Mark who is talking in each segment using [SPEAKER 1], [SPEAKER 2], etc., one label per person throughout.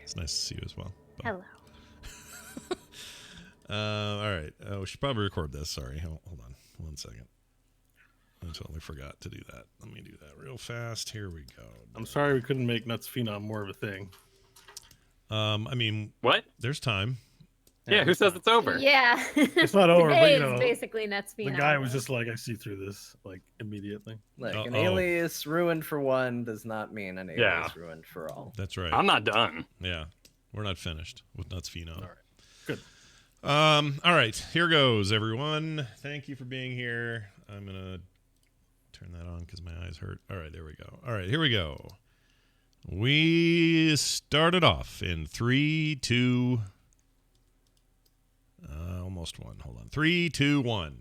[SPEAKER 1] It's nice to see you as well. Bo.
[SPEAKER 2] Hello.
[SPEAKER 1] All right. We should probably record this. Sorry. Hold on 1 second. I totally forgot to do that. Let me do that real fast. Here we go.
[SPEAKER 3] I'm sorry we couldn't make Nuts Phenom more of a thing.
[SPEAKER 1] I mean,
[SPEAKER 4] what?
[SPEAKER 1] There's time.
[SPEAKER 4] Yeah, who says it's over?
[SPEAKER 2] Yeah.
[SPEAKER 3] It's not over, but
[SPEAKER 2] Today
[SPEAKER 3] you know,
[SPEAKER 2] is basically Nuts
[SPEAKER 3] the
[SPEAKER 2] Phenom.
[SPEAKER 3] guy was just like, I see through this, like, immediately.
[SPEAKER 5] Like, an alias ruined for one does not mean an alias ruined for all.
[SPEAKER 1] That's right.
[SPEAKER 4] I'm not done.
[SPEAKER 1] Yeah. We're not finished with Nuts Phenom.
[SPEAKER 3] All right. Good.
[SPEAKER 1] All right. Here goes, everyone. Thank you for being here. I'm going to turn that on because my eyes hurt. All right. There we go. All right. Here we go. We started off in 3, 2... almost one. Hold on. 3, 2, 1.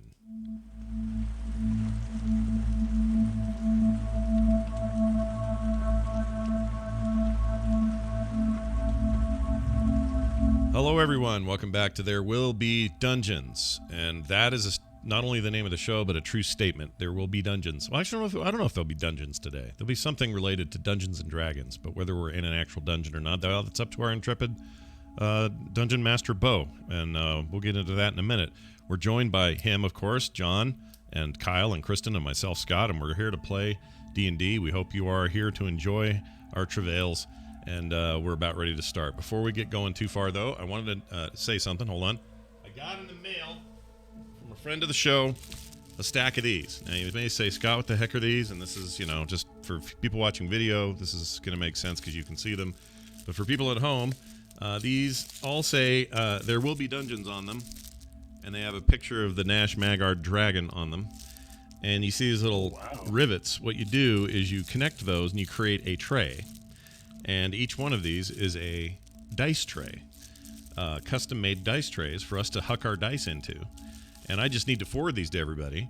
[SPEAKER 1] Hello, everyone. Welcome back to There Will Be Dungeons. And that is not only the name of the show, but a true statement. There will be dungeons. Well, actually, I don't know if there'll be dungeons today. There'll be something related to Dungeons and Dragons, but whether we're in an actual dungeon or not, that's up to our intrepid Dungeon Master Bo, and we'll get into that in a minute. We're joined by him, of course, John, and Kyle, and Kristen, and myself, Scott, and we're here to play D&D. We hope you are here to enjoy our travails, and we're about ready to start. Before we get going too far, though, I wanted to say something. Hold on. I got in the mail from a friend of the show a stack of these. Now, you may say, Scott, what the heck are these? And this is, just for people watching video, this is going to make sense because you can see them. But for people at home, these all say there will be dungeons on them, and they have a picture of the Nash Magard dragon on them. And you see these little rivets. What you do is you connect those and you create a tray. And each one of these is a dice tray, custom-made dice trays for us to huck our dice into. And I just need to forward these to everybody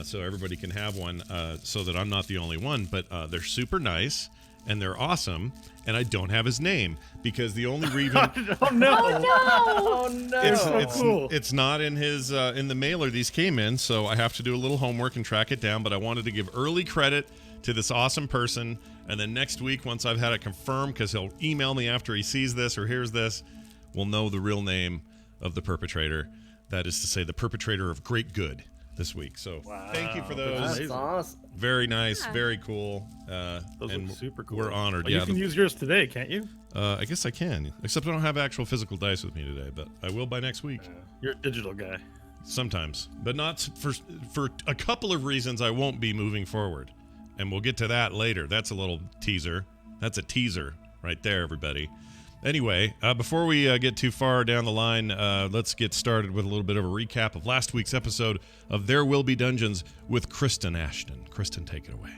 [SPEAKER 1] so everybody can have one so that I'm not the only one. But they're super nice. And they're awesome, and I don't have his name because the only reason
[SPEAKER 3] Oh no!
[SPEAKER 5] Oh no!
[SPEAKER 3] Cool.
[SPEAKER 1] It's not in his in the mailer these came in, so I have to do a little homework and track it down. But I wanted to give early credit to this awesome person, and then next week, once I've had it confirmed, because he'll email me after he sees this or hears this, we'll know the real name of the perpetrator. That is to say, the perpetrator of great good this week. So thank you for those.
[SPEAKER 5] That's awesome.
[SPEAKER 1] Very nice, very cool.
[SPEAKER 3] Those
[SPEAKER 1] and
[SPEAKER 3] look super cool.
[SPEAKER 1] We're honored.
[SPEAKER 3] Well, you can use yours today, can't you?
[SPEAKER 1] I guess I can, except I don't have actual physical dice with me today, but I will by next week.
[SPEAKER 3] You're a digital guy.
[SPEAKER 1] Sometimes, but not for a couple of reasons I won't be moving forward, and we'll get to that later. That's a little teaser. That's a teaser right there, everybody. Anyway, before we get too far down the line, let's get started with a little bit of a recap of last week's episode of There Will Be Dungeons with Kristen Ashton. Kristen, take it away.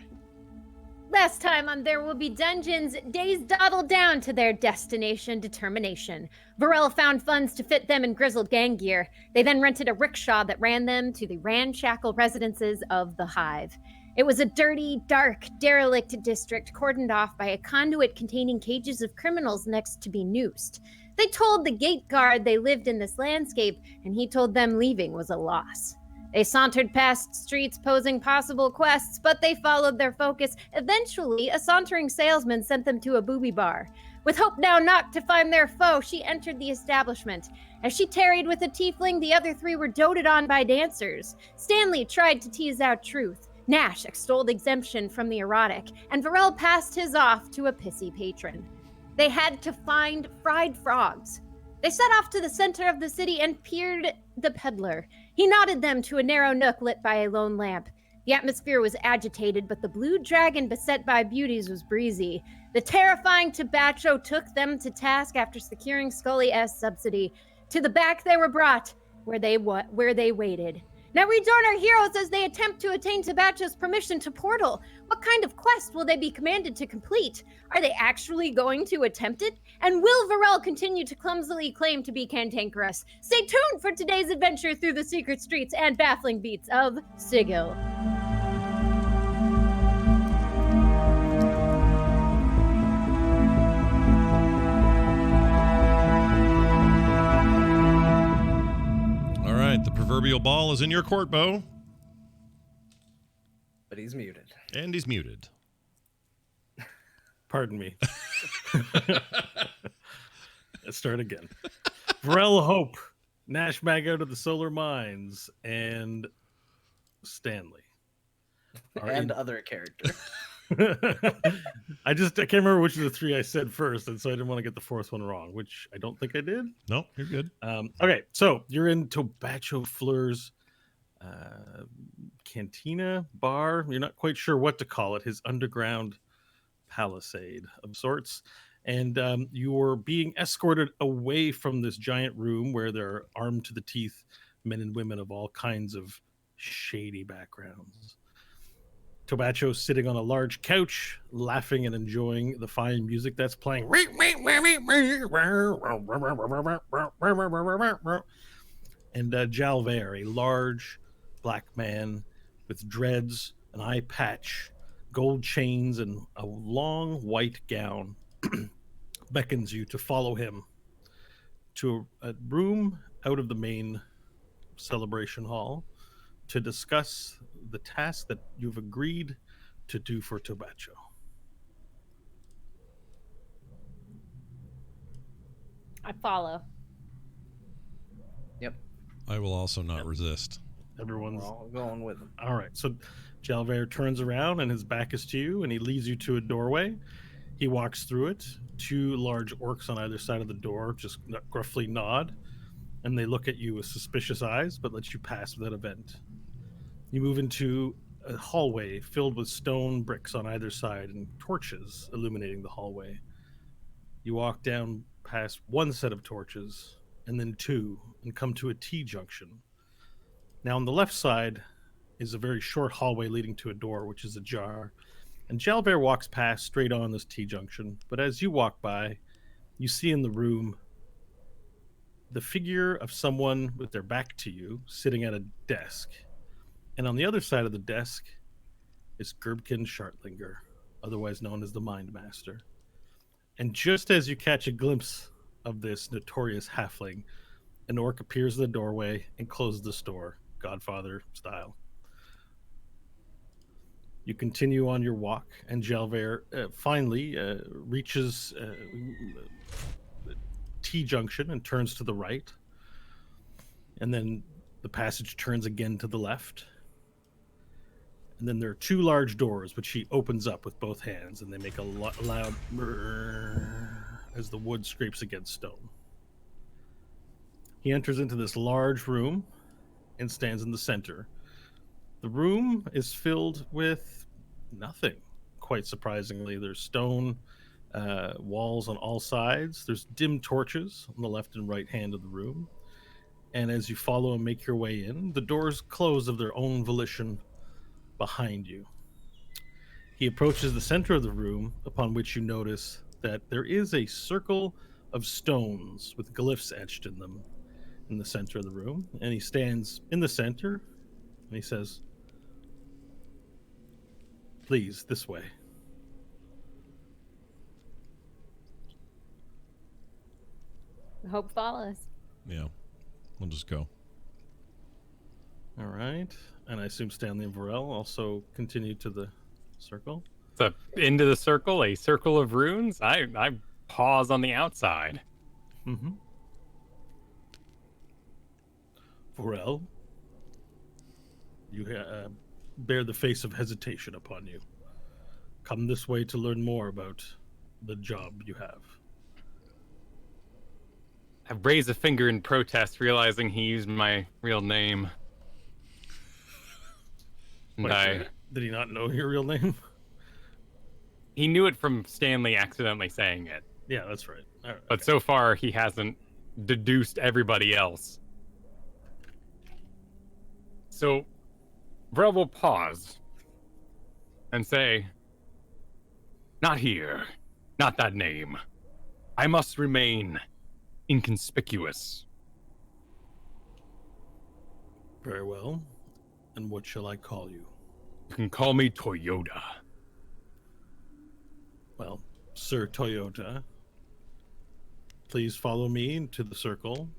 [SPEAKER 2] Last time on There Will Be Dungeons, days dawdled down to their destination determination. Varel found funds to fit them in grizzled gang gear. They then rented a rickshaw that ran them to the ramshackle residences of the Hive. It was a dirty, dark, derelict district cordoned off by a conduit containing cages of criminals next to be noosed. They told the gate guard they lived in this landscape, and he told them leaving was a loss. They sauntered past streets posing possible quests, but they followed their focus. Eventually, a sauntering salesman sent them to a booby bar. With hope now knocked to find their foe, she entered the establishment. As she tarried with a tiefling, the other three were doted on by dancers. Stanley tried to tease out truth. Nash extolled exemption from the erotic, and Varel passed his off to a pissy patron. They had to find fried frogs. They set off to the center of the city and peered the peddler. He nodded them to a narrow nook lit by a lone lamp. The atmosphere was agitated, but the blue dragon beset by beauties was breezy. The terrifying Tabacho took them to task after securing Scully S. subsidy. To the back they were brought, where they waited. Now rejoin our heroes as they attempt to attain Tabacho's permission to portal. What kind of quest will they be commanded to complete? Are they actually going to attempt it? And will Varel continue to clumsily claim to be cantankerous? Stay tuned for today's adventure through the secret streets and baffling beats of Sigil.
[SPEAKER 1] The proverbial ball is in your court, Bo.
[SPEAKER 5] But he's muted.
[SPEAKER 1] And he's muted.
[SPEAKER 3] Pardon me. Let's start again. Varel Hope, Nash Mag out of the Solar Mines, and Stanley.
[SPEAKER 5] And other character.
[SPEAKER 3] I can't remember which of the three I said first, and so I didn't want to get the fourth one wrong, which I don't think I did.
[SPEAKER 1] No, you're good.
[SPEAKER 3] Okay, so you're in Tobacho Fleur's cantina bar. You're not quite sure what to call it. His underground palisade of sorts. And you are being escorted away from this giant room where there are armed to the teeth men and women of all kinds of shady backgrounds. Tobacho sitting on a large couch, laughing and enjoying the fine music that's playing. And Jalver, a large black man with dreads, an eye patch, gold chains, and a long white gown, beckons you to follow him to a room out of the main celebration hall to discuss the task that you've agreed to do for Tobacho.
[SPEAKER 2] I follow.
[SPEAKER 5] Yep.
[SPEAKER 1] I will also not resist.
[SPEAKER 3] Everyone's
[SPEAKER 5] We're all going with him.
[SPEAKER 3] all right. So Jalver turns around and his back is to you, and he leads you to a doorway. He walks through it. Two large orcs on either side of the door just gruffly nod, and they look at you with suspicious eyes, but let you pass without event. You move into a hallway filled with stone bricks on either side and torches illuminating the hallway. You walk down past one set of torches, and then two, and come to a T-junction. Now on the left side is a very short hallway leading to a door, which is ajar. And Jalver walks past straight on this T-junction, but as you walk by, you see in the room the figure of someone with their back to you sitting at a desk. And on the other side of the desk is Gerbkin Shartlinger, otherwise known as the Mind Master. And just as you catch a glimpse of this notorious halfling, an orc appears in the doorway and closes the door, Godfather style. You continue on your walk, and Jalver finally reaches T-junction and turns to the right. And then the passage turns again to the left. And then there are two large doors, which he opens up with both hands, and they make a loud as the wood scrapes against stone. He enters into this large room and stands in the center. The room is filled with nothing, quite surprisingly. There's stone walls on all sides. There's dim torches on the left and right hand of the room. And as you follow and make your way in, the doors close of their own volition behind you. He approaches the center of the room, upon which you notice that there is a circle of stones with glyphs etched in them in the center of the room. And he stands in the center and he says, "Please, this way."
[SPEAKER 2] Hope follows.
[SPEAKER 1] Yeah. We'll just go.
[SPEAKER 3] All right. And I assume Stanley and Varel also continue to the circle.
[SPEAKER 4] So into the circle, a circle of runes. I pause on the outside.
[SPEAKER 3] Mm-hmm. Varel, you bear the face of hesitation upon you. Come this way to learn more about the job you have.
[SPEAKER 4] I raise a finger in protest, realizing he used my real name. And
[SPEAKER 3] Wait, did he not know your real name?
[SPEAKER 4] he knew it from Stanley accidentally saying it.
[SPEAKER 3] Yeah, that's right. All right,
[SPEAKER 4] But so far, he hasn't deduced everybody else. So, Vrel will pause and say, "Not here. Not that name. I must remain inconspicuous."
[SPEAKER 3] Very well. And what shall I call you?
[SPEAKER 4] You can call me Toyota.
[SPEAKER 3] Well, Sir Toyota, please follow me into the circle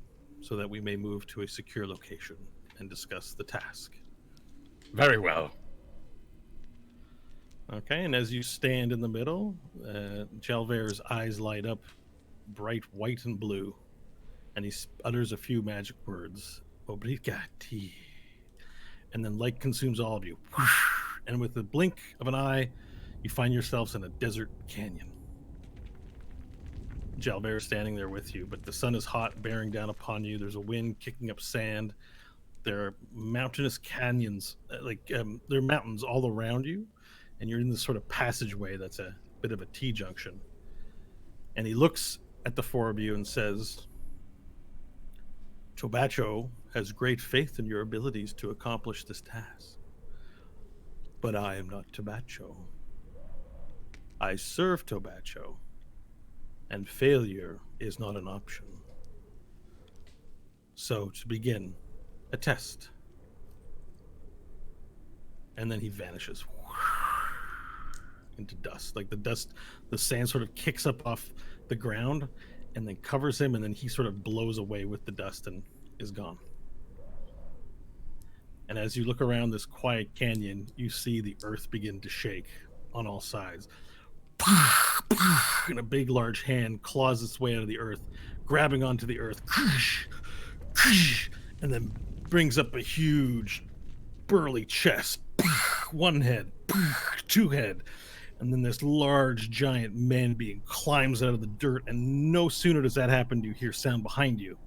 [SPEAKER 3] so that we may move to a secure location and discuss the task.
[SPEAKER 4] Very well.
[SPEAKER 3] Okay, and as you stand in the middle, Jalver's eyes light up bright white and blue, and he utters a few magic words. Obrigati. And then light consumes all of you. And with the blink of an eye, you find yourselves in a desert canyon. Jalbert is standing there with you, but the sun is hot, bearing down upon you. There's a wind kicking up sand. There are mountainous canyons, there are mountains all around you, and you're in this sort of passageway that's a bit of a T-junction. And he looks at the four of you and says, Tobacho has great faith in your abilities to accomplish this task. But I am not Tobacho. I serve Tobacho, and failure is not an option. So, to begin, a test. And then he vanishes into dust. Like the sand sort of kicks up off the ground and then covers him, and then he sort of blows away with the dust and is gone. And as you look around this quiet canyon, you see the earth begin to shake on all sides. And a big, large hand claws its way out of the earth, grabbing onto the earth, and then brings up a huge, burly chest. One head, two head, and then this large, giant man being climbs out of the dirt, and no sooner does that happen do you hear sound behind you,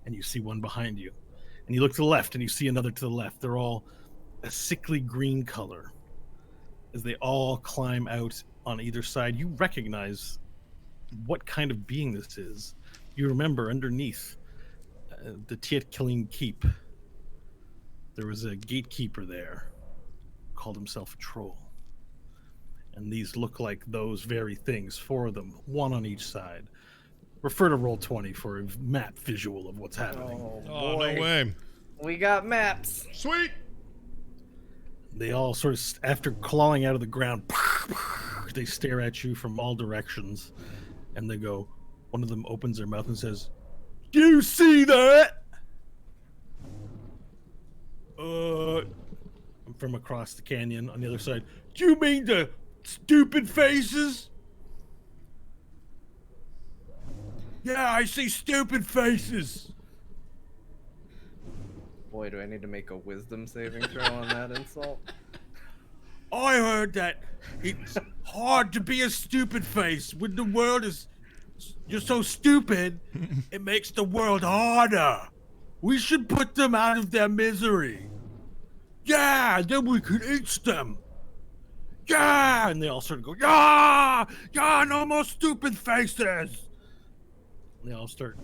[SPEAKER 3] and you see one behind you. And you look to the left, and you see another to the left. They're all a sickly green color. As they all climb out on either side, you recognize what kind of being this is. You remember underneath the Tietkilling Keep, there was a gatekeeper there, called himself a troll. And these look like those very things, four of them, one on each side. Refer to Roll20 for a map visual of what's happening.
[SPEAKER 5] Oh,
[SPEAKER 1] Oh,
[SPEAKER 5] boy.
[SPEAKER 1] no way.
[SPEAKER 5] We got maps.
[SPEAKER 1] Sweet.
[SPEAKER 3] They all sort of, after clawing out of the ground, they stare at you from all directions. And they go, one of them opens their mouth and says, "Do you see that?" From across the canyon on the other side, "Do you mean the stupid faces?" "Yeah, I see stupid faces."
[SPEAKER 5] Boy, do I need to make a wisdom saving throw on that insult.
[SPEAKER 3] "I heard that it's hard to be a stupid face when the world is... You're so stupid, it makes the world harder. We should put them out of their misery. Yeah, then we could eat them. Yeah!" And they all sort of go, "Yeah! Yeah, no more stupid faces!" And they all start,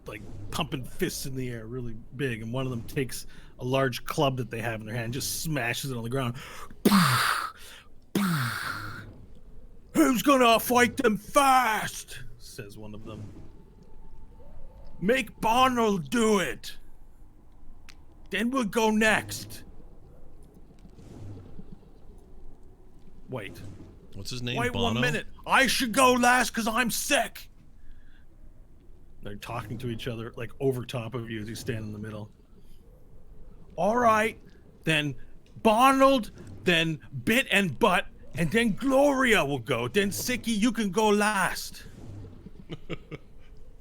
[SPEAKER 3] like, pumping fists in the air really big. And one of them takes a large club that they have in their hand and just smashes it on the ground. "Who's gonna fight them first?" says one of them. "Make Barnold do it. Then we'll go next." Wait.
[SPEAKER 1] What's his name?
[SPEAKER 3] Wait
[SPEAKER 1] Bono?
[SPEAKER 3] 1 minute. "I should go last because I'm sick." They're talking to each other, like, over top of you as you stand in the middle. "All right, then Barnold, then Bit and Butt, and then Gloria will go. Then Sicky, you can go last."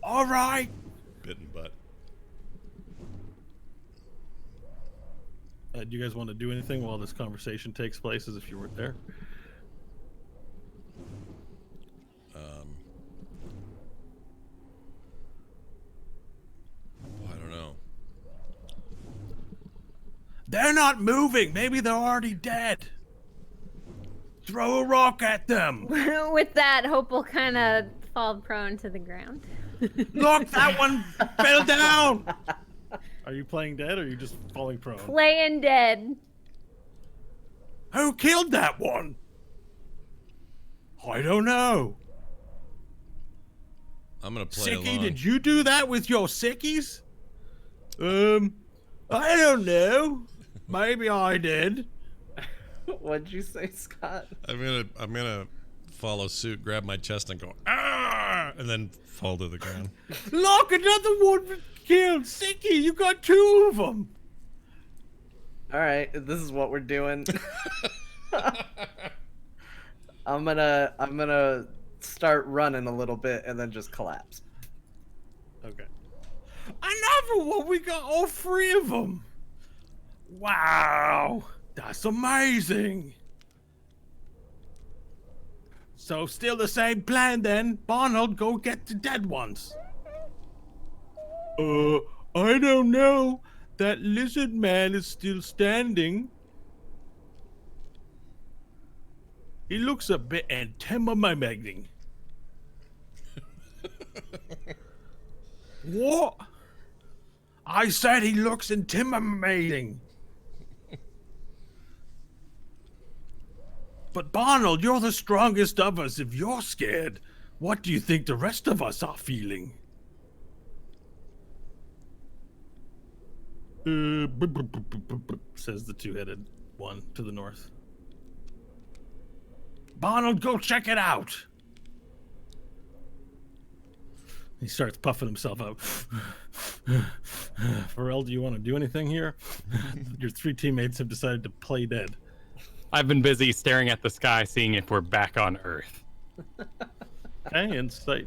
[SPEAKER 3] "All right."
[SPEAKER 1] Bit and butt.
[SPEAKER 3] Do you guys want to do anything while this conversation takes place, as if you weren't there?
[SPEAKER 1] I don't know.
[SPEAKER 3] "They're not moving. Maybe they're already dead. Throw a rock at them."
[SPEAKER 2] With that, Hope will kind of fall prone to the ground.
[SPEAKER 3] "Look, that one fell down." Are you playing dead, or are you just falling prone?
[SPEAKER 2] Playing dead.
[SPEAKER 3] "Who killed that one?" "I don't know."
[SPEAKER 1] I'm going to play
[SPEAKER 3] "Sicky,
[SPEAKER 1] along.
[SPEAKER 3] did you do that with your sickies?" I don't know. Maybe I did."
[SPEAKER 5] What'd you say, Scott?
[SPEAKER 1] I'm gonna follow suit, grab my chest, and go ah, and then fall to the ground.
[SPEAKER 3] "Look, another one killed. Sicky, you got two of them."
[SPEAKER 5] All right, this is what we're doing. I'm gonna start running a little bit and then just collapse.
[SPEAKER 3] Okay. Another one. We got all 3 of them. Wow, that's amazing. So still the same plan then? Barnold, go get the dead ones. I don't know. That lizard man is still standing. He looks a bit intimidating. What? I said he looks intimidating. But Barnold, you're the strongest of us. If you're scared, what do you think the rest of us are feeling? Says the 2-headed one to the north. Barnold, go check it out. He starts puffing himself out. Pharrell, do you want to do anything here? Your 3 teammates have decided to play dead.
[SPEAKER 4] I've been busy staring at the sky, seeing if we're back on Earth.
[SPEAKER 3] Okay, insight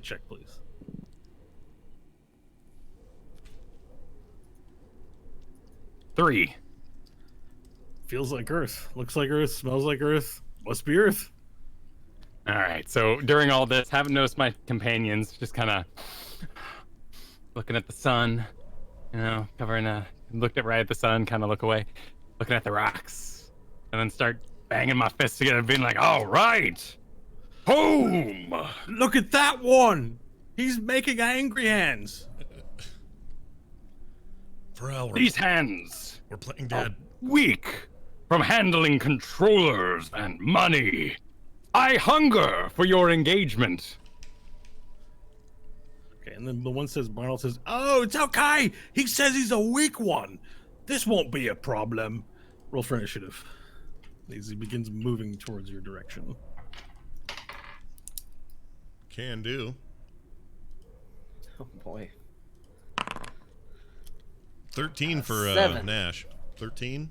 [SPEAKER 3] check, please.
[SPEAKER 4] 3.
[SPEAKER 3] Feels like Earth. Looks like Earth. Smells like Earth. Must be Earth.
[SPEAKER 4] All right. So during all this, haven't noticed my companions, just kind of looking at the sun, looked right at the sun, kind of look away, looking at the rocks, and then start banging my fists together, being like, all right, home.
[SPEAKER 3] Look at that one. He's making angry hands.
[SPEAKER 1] Pharrell,
[SPEAKER 4] These hands
[SPEAKER 1] we're playing dead.
[SPEAKER 4] weak from handling controllers and money. I hunger for your engagement.
[SPEAKER 3] Okay, and then the one says, Barnold says, oh, it's okay. He says he's a weak one. This won't be a problem. Roll for initiative. As he begins moving towards your direction.
[SPEAKER 1] Can do.
[SPEAKER 5] Oh boy.
[SPEAKER 1] 13 for
[SPEAKER 5] 7.
[SPEAKER 1] Nash. 13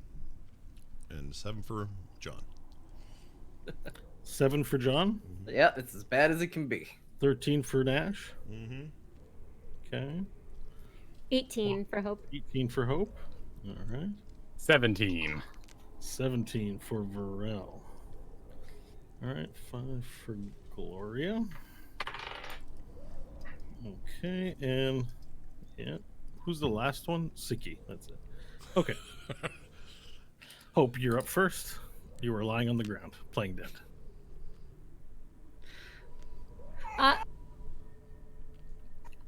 [SPEAKER 1] and 7 for John.
[SPEAKER 3] 7 for John.
[SPEAKER 5] Yeah, it's as bad as it can be.
[SPEAKER 3] 13 for Nash.
[SPEAKER 1] Mm-hmm.
[SPEAKER 3] Okay.
[SPEAKER 2] 18 for Hope.
[SPEAKER 3] 18 for Hope. All right.
[SPEAKER 4] 17.
[SPEAKER 3] 17 for Varel. All right. 5 for Gloria. Okay, and yeah, who's the last one? Siki. That's it. Okay. Hope, you're up first. You are lying on the ground, playing dead.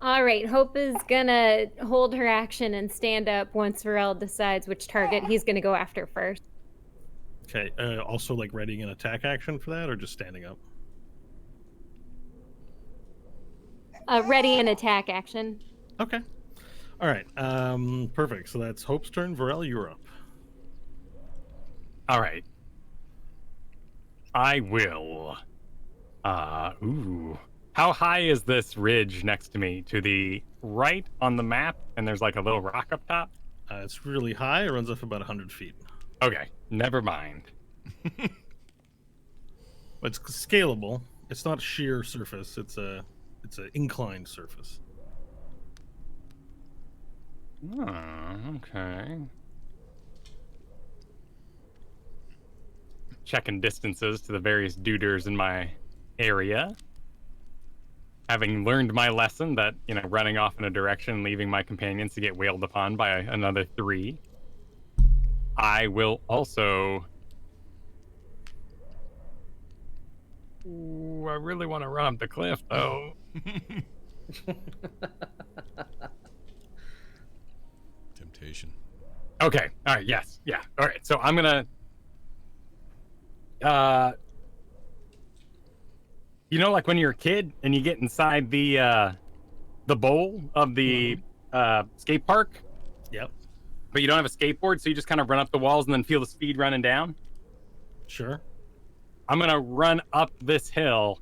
[SPEAKER 2] All right, Hope is gonna hold her action and stand up once Varel decides which target he's gonna go after first.
[SPEAKER 3] Okay, also like readying an attack action for that, or just standing up?
[SPEAKER 2] Ready an attack action.
[SPEAKER 3] Okay. All right. Perfect. So that's Hope's turn. Varel, you're up.
[SPEAKER 4] All right. I will. Ooh. How high is this ridge next to me? To the right on the map, and there's like a little rock up top?
[SPEAKER 3] It's really high. It runs up about 100 feet.
[SPEAKER 4] Okay, never mind.
[SPEAKER 3] It's scalable. It's not sheer surface. It's an inclined surface.
[SPEAKER 4] Oh, okay. Checking distances to the various duders in my area. Having learned my lesson that, running off in a direction, leaving my companions to get wailed upon by another 3, I will also... Ooh, I really want to run up the cliff, though.
[SPEAKER 1] Temptation.
[SPEAKER 4] Okay. All right. Yes. Yeah. All right. So I'm gonna, like when you're a kid and you get inside the bowl of the skate park.
[SPEAKER 3] Yep.
[SPEAKER 4] But you don't have a skateboard, so you just kind of run up the walls and then feel the speed running down.
[SPEAKER 3] Sure.
[SPEAKER 4] I'm gonna run up this hill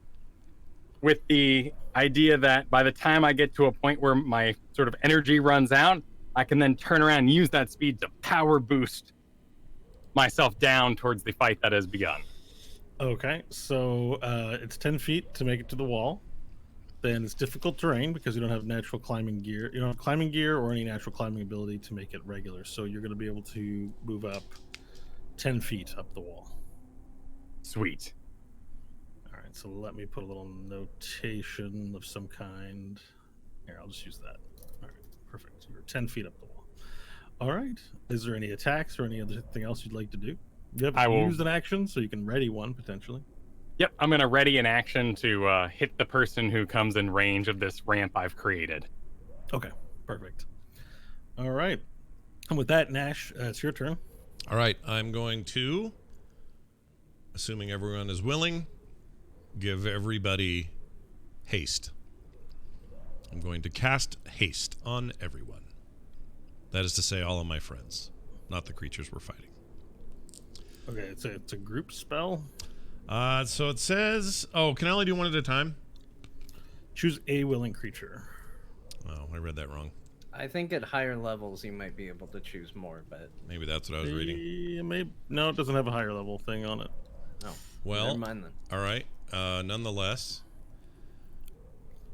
[SPEAKER 4] with the idea that by the time I get to a point where my sort of energy runs out, I can then turn around and use that speed to power boost myself down towards the fight that has begun.
[SPEAKER 3] Okay, so it's 10 feet to make it to the wall. Then it's difficult terrain because you don't have natural climbing gear. You don't have climbing gear or any natural climbing ability to make it regular. So you're going to be able to move up 10 feet up the wall.
[SPEAKER 4] Sweet.
[SPEAKER 3] All right, so let me put a little notation of some kind. Here, I'll just use that. All right, perfect. So you're 10 feet up the wall. All right. Is there any attacks or any other thing else you'd like to do? You haven't used an action, so you can ready one potentially.
[SPEAKER 4] Yep, I'm going to ready an action to hit the person who comes in range of this ramp I've created.
[SPEAKER 3] Okay, perfect. All right. And with that, Nash, it's your turn.
[SPEAKER 1] All right, I'm going to, assuming everyone is willing, give everybody haste. I'm going to cast haste on everyone. That is to say, all of my friends, not the creatures we're fighting.
[SPEAKER 3] Okay, it's a group spell.
[SPEAKER 1] So it says, can I only do one at a time?
[SPEAKER 3] Choose a willing creature.
[SPEAKER 1] Oh, I read that wrong.
[SPEAKER 5] I think at higher levels you might be able to choose more, but
[SPEAKER 1] Maybe that's what I was reading.
[SPEAKER 3] Yeah, maybe. No, it doesn't have a higher level thing on it.
[SPEAKER 5] no.
[SPEAKER 1] Well,
[SPEAKER 5] Never mind then.
[SPEAKER 1] all right. Nonetheless,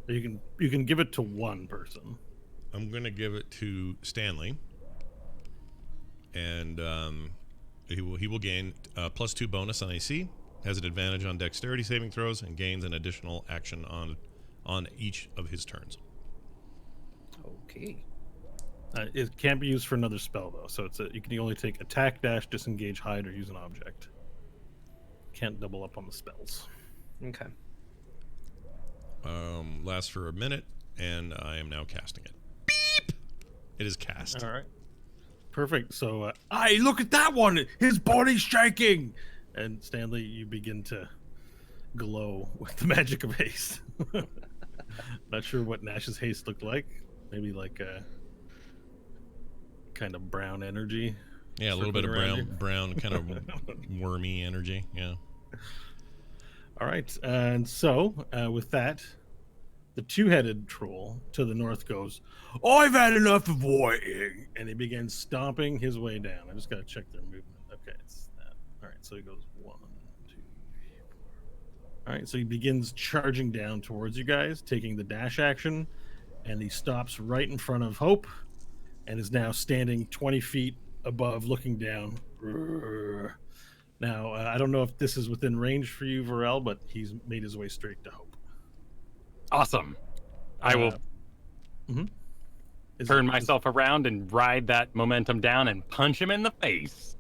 [SPEAKER 3] You can give it to one person.
[SPEAKER 1] I'm going to give it to Stanley. And he will gain +2 bonus on AC, has an advantage on dexterity saving throws, and gains an additional action on each of his turns.
[SPEAKER 5] Okay.
[SPEAKER 3] It can't be used for another spell though, so you can only take attack, dash, disengage, hide, or use an object. Can't double up on the spells.
[SPEAKER 5] Okay.
[SPEAKER 1] Lasts for a minute, and I am now casting it. Beep! It is cast.
[SPEAKER 3] All right. Perfect. So, hey, look at that one! His body's shaking! And Stanley, you begin to glow with the magic of haste. Not sure what Nash's haste looked like. Maybe like a kind of brown energy.
[SPEAKER 1] Yeah, a little bit of
[SPEAKER 3] circling
[SPEAKER 1] brown, kind of wormy energy. Yeah.
[SPEAKER 3] All right. And so, with that, the two-headed troll to the north goes, I've had enough of waiting. And he begins stomping his way down. I just got to check their movement. Okay, it's that. All right, so he goes 1, 2, 3, 4. All right, so he begins charging down towards you guys, taking the dash action, and he stops right in front of Hope and is now standing 20 feet above, looking down. Now, I don't know if this is within range for you, Varel, but he's made his way straight to Hope.
[SPEAKER 4] Awesome. I will turn myself around and ride that momentum down and punch him in the face.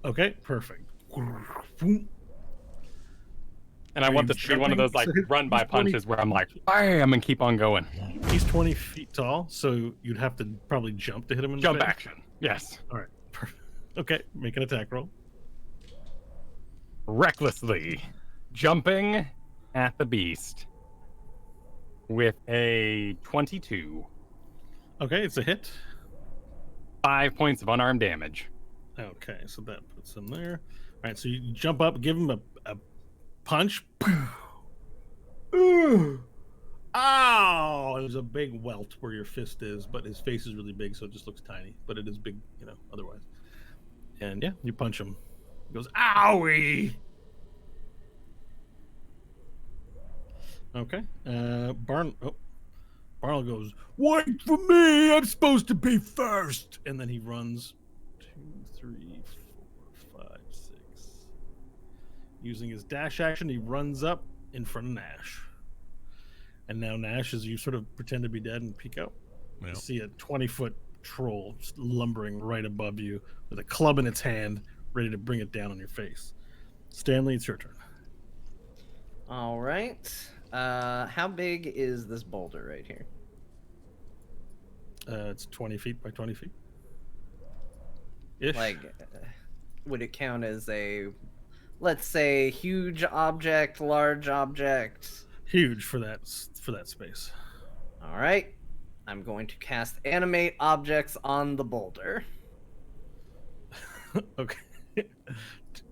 [SPEAKER 3] Okay, perfect.
[SPEAKER 4] And I want this to be one of those like run-by punches where I'm like, bam, and keep on going.
[SPEAKER 3] He's 20 feet tall, so you'd have to probably jump to hit him in the
[SPEAKER 4] Jump
[SPEAKER 3] face.
[SPEAKER 4] action. Yes.
[SPEAKER 3] All right, perfect. Okay, make an attack roll.
[SPEAKER 4] Recklessly jumping at the beast with a 22.
[SPEAKER 3] Okay, it's a hit.
[SPEAKER 4] 5 points of unarmed damage.
[SPEAKER 3] Okay, so that puts him there. All right, so you jump up, give him a punch. Ooh. Ow! There's a big welt where your fist is, but his face is really big, so it just looks tiny. But it is big, otherwise. And yeah, you punch him. He goes, owie! Okay. Barnell goes, wait for me! I'm supposed to be first! And then he runs 2, 3, 4, 5, 6. Using his dash action, he runs up in front of Nash. And now Nash, as you sort of pretend to be dead and peek out, you see a 20-foot troll lumbering right above you with a club in its hand, ready to bring it down on your face. Stanley, it's your turn.
[SPEAKER 5] All right. How big is this boulder right here?
[SPEAKER 3] It's 20 feet by 20 feet. Ish.
[SPEAKER 5] Like, would it count as a, let's say, huge object, large object?
[SPEAKER 3] Huge for that space.
[SPEAKER 5] All right. I'm going to cast animate objects on the boulder.
[SPEAKER 3] Okay.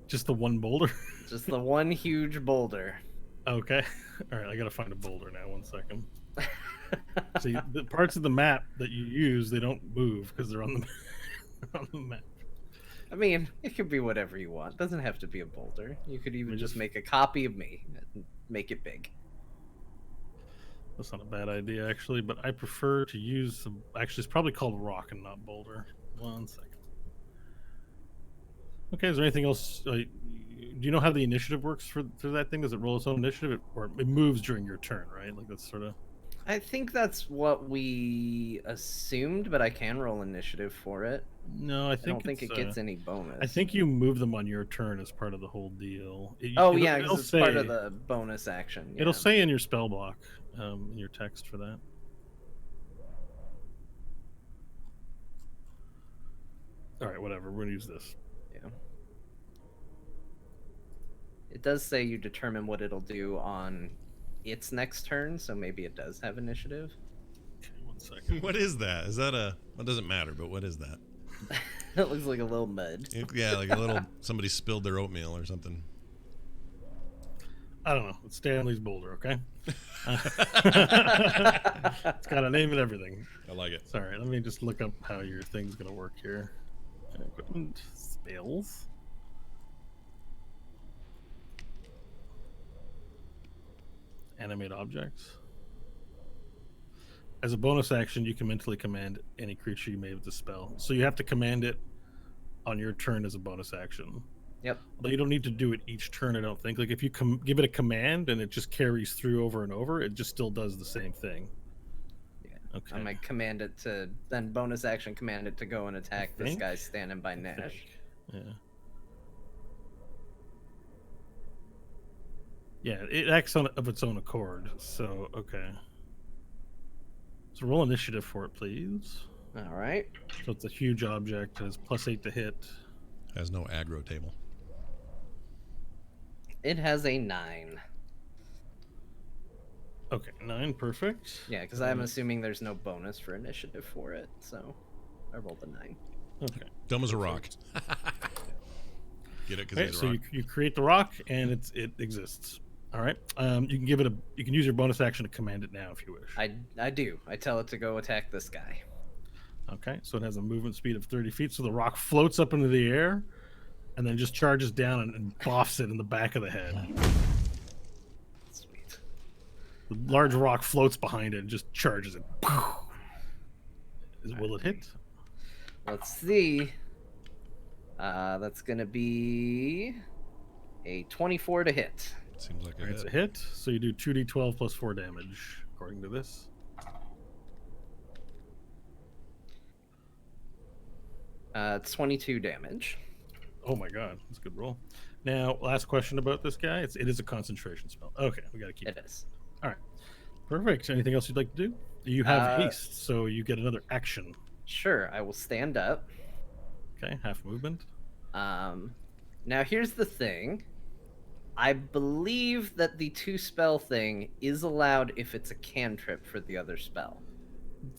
[SPEAKER 3] Just the one boulder?
[SPEAKER 5] Just the one huge boulder.
[SPEAKER 3] Okay. All right, I gotta find a boulder now. 1 second. See, the parts of the map that you use, they don't move because they're on the map.
[SPEAKER 5] I mean, it could be whatever you want. It doesn't have to be a boulder. You could even
[SPEAKER 3] me
[SPEAKER 5] just
[SPEAKER 3] just-
[SPEAKER 5] make a copy of me and make it big.
[SPEAKER 3] That's not a bad idea, actually, but I prefer to use the. Actually, it's probably called rock and not boulder. 1 second. Okay, is there anything else? Do you know how the initiative works for that thing? Does it roll its own initiative, or it moves during your turn, right? Like that's sort of.
[SPEAKER 5] I think that's what we assumed, but I can roll initiative for it.
[SPEAKER 3] No, I
[SPEAKER 5] I don't think
[SPEAKER 3] it's,
[SPEAKER 5] it gets any bonus.
[SPEAKER 3] I think you move them on your turn as part of the whole deal.
[SPEAKER 5] Oh yeah, because it's part of the bonus action. Yeah.
[SPEAKER 3] It'll say in your spell block, in your text for that. All right, whatever. We're gonna use this.
[SPEAKER 5] Yeah. It does say you determine what it'll do on its next turn, so maybe it does have initiative.
[SPEAKER 3] Okay, 1 second.
[SPEAKER 1] What is that? Is that a? Well, it doesn't matter, but what is that?
[SPEAKER 5] It looks like a little mud.
[SPEAKER 1] Yeah, like a little somebody spilled their oatmeal or something.
[SPEAKER 3] I don't know. It's Stanley's boulder, okay? It's got a name and everything.
[SPEAKER 1] I like it.
[SPEAKER 3] Sorry, let me just look up how your thing's gonna work here. Equipment, spells. Animate objects. As a bonus action, you can mentally command any creature you may have dispel. So you have to command it on your turn as a bonus action.
[SPEAKER 5] Yep.
[SPEAKER 3] But you don't need to do it each turn, I don't think. Like if you give it a command and it just carries through over and over, it just still does the same thing.
[SPEAKER 5] Yeah.
[SPEAKER 3] Okay.
[SPEAKER 5] I might command it to then bonus action command it to go and attack this
[SPEAKER 3] think?
[SPEAKER 5] guy standing by
[SPEAKER 3] I
[SPEAKER 5] Nash.
[SPEAKER 3] think. Yeah. Yeah, it acts of its own accord. So, okay. So roll initiative for it, please.
[SPEAKER 5] All right.
[SPEAKER 3] So it's a huge object. It has +8 to hit.
[SPEAKER 1] Has no aggro table.
[SPEAKER 5] It has a 9.
[SPEAKER 3] Okay, 9, perfect.
[SPEAKER 5] Yeah, because I'm assuming there's no bonus for initiative for it, so I rolled a 9.
[SPEAKER 3] Okay.
[SPEAKER 1] Dumb as a rock. Get it? Because
[SPEAKER 3] Okay,
[SPEAKER 1] he's a
[SPEAKER 3] so
[SPEAKER 1] rock.
[SPEAKER 3] you create the rock and it exists. All right. You can give it you can use your bonus action to command it now if you wish.
[SPEAKER 5] I do. I tell it to go attack this guy.
[SPEAKER 3] Okay, so it has a movement speed of 30 feet. So the rock floats up into the air and then just charges down and boffs it in the back of the head.
[SPEAKER 5] Sweet.
[SPEAKER 3] The large rock floats behind it and just charges it. Will it hit?
[SPEAKER 5] Let's see. That's gonna be a 24 to hit.
[SPEAKER 1] Seems like
[SPEAKER 3] All right,
[SPEAKER 1] a
[SPEAKER 3] it's a
[SPEAKER 1] hit.
[SPEAKER 3] hit. So you do 2d12 plus 4 damage, according to this.
[SPEAKER 5] It's 22 damage.
[SPEAKER 3] Oh my god, that's a good roll. Now, last question about this guy. It is a concentration spell. Okay, we got to keep
[SPEAKER 5] It is.
[SPEAKER 3] Perfect. Anything else you'd like to do? You have
[SPEAKER 5] Uh,
[SPEAKER 3] haste, so you get another action.
[SPEAKER 5] Sure, I will stand up.
[SPEAKER 3] Okay, half movement.
[SPEAKER 5] Now here's the thing. I believe that the 2 spell thing is allowed if it's a cantrip for the other spell.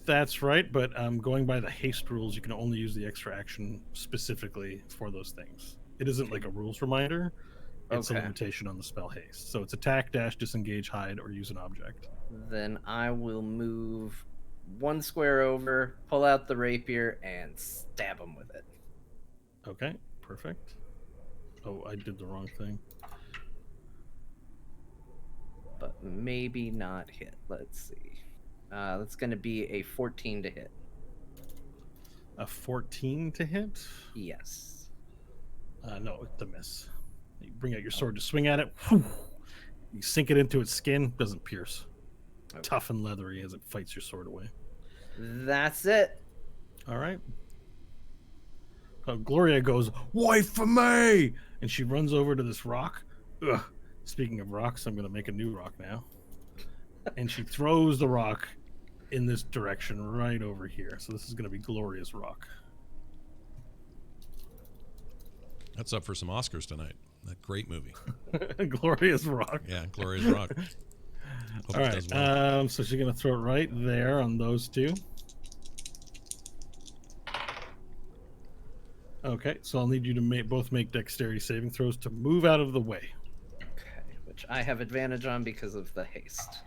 [SPEAKER 3] That's right, but going by the haste rules, you can only use the extra action specifically for those things. It isn't like a rules reminder. It's a
[SPEAKER 5] Okay.
[SPEAKER 3] limitation on the spell haste. So it's attack, dash, disengage, hide, or use an object.
[SPEAKER 5] Then I will move 1 square over, pull out the rapier, and stab him with it.
[SPEAKER 3] Okay, perfect. Oh, I did the wrong thing.
[SPEAKER 5] But maybe not hit. Let's see. That's going to be a 14 to hit.
[SPEAKER 3] A 14 to hit?
[SPEAKER 5] Yes.
[SPEAKER 3] No, it's a miss. You bring out your sword to swing at it. Whew. You sink it into its skin. Doesn't pierce.
[SPEAKER 5] Okay.
[SPEAKER 3] Tough and leathery as it fights your sword away.
[SPEAKER 5] That's it.
[SPEAKER 3] All right. Gloria goes, "Wife for me!" And she runs over to this rock. Ugh. Speaking of rocks, I'm going to make a new rock now. And she throws the rock in this direction right over here. So this is going to be Gloria's rock.
[SPEAKER 1] That's up for some Oscars tonight. That great movie.
[SPEAKER 3] Gloria's rock.
[SPEAKER 1] Yeah, Glorious Rock. Hope
[SPEAKER 3] All
[SPEAKER 1] it
[SPEAKER 3] right.
[SPEAKER 1] does well.
[SPEAKER 3] So she's going to throw it right there on those 2. Okay, so I'll need you to both make dexterity saving throws to move out of the way.
[SPEAKER 5] Okay, which I have advantage on because of the haste.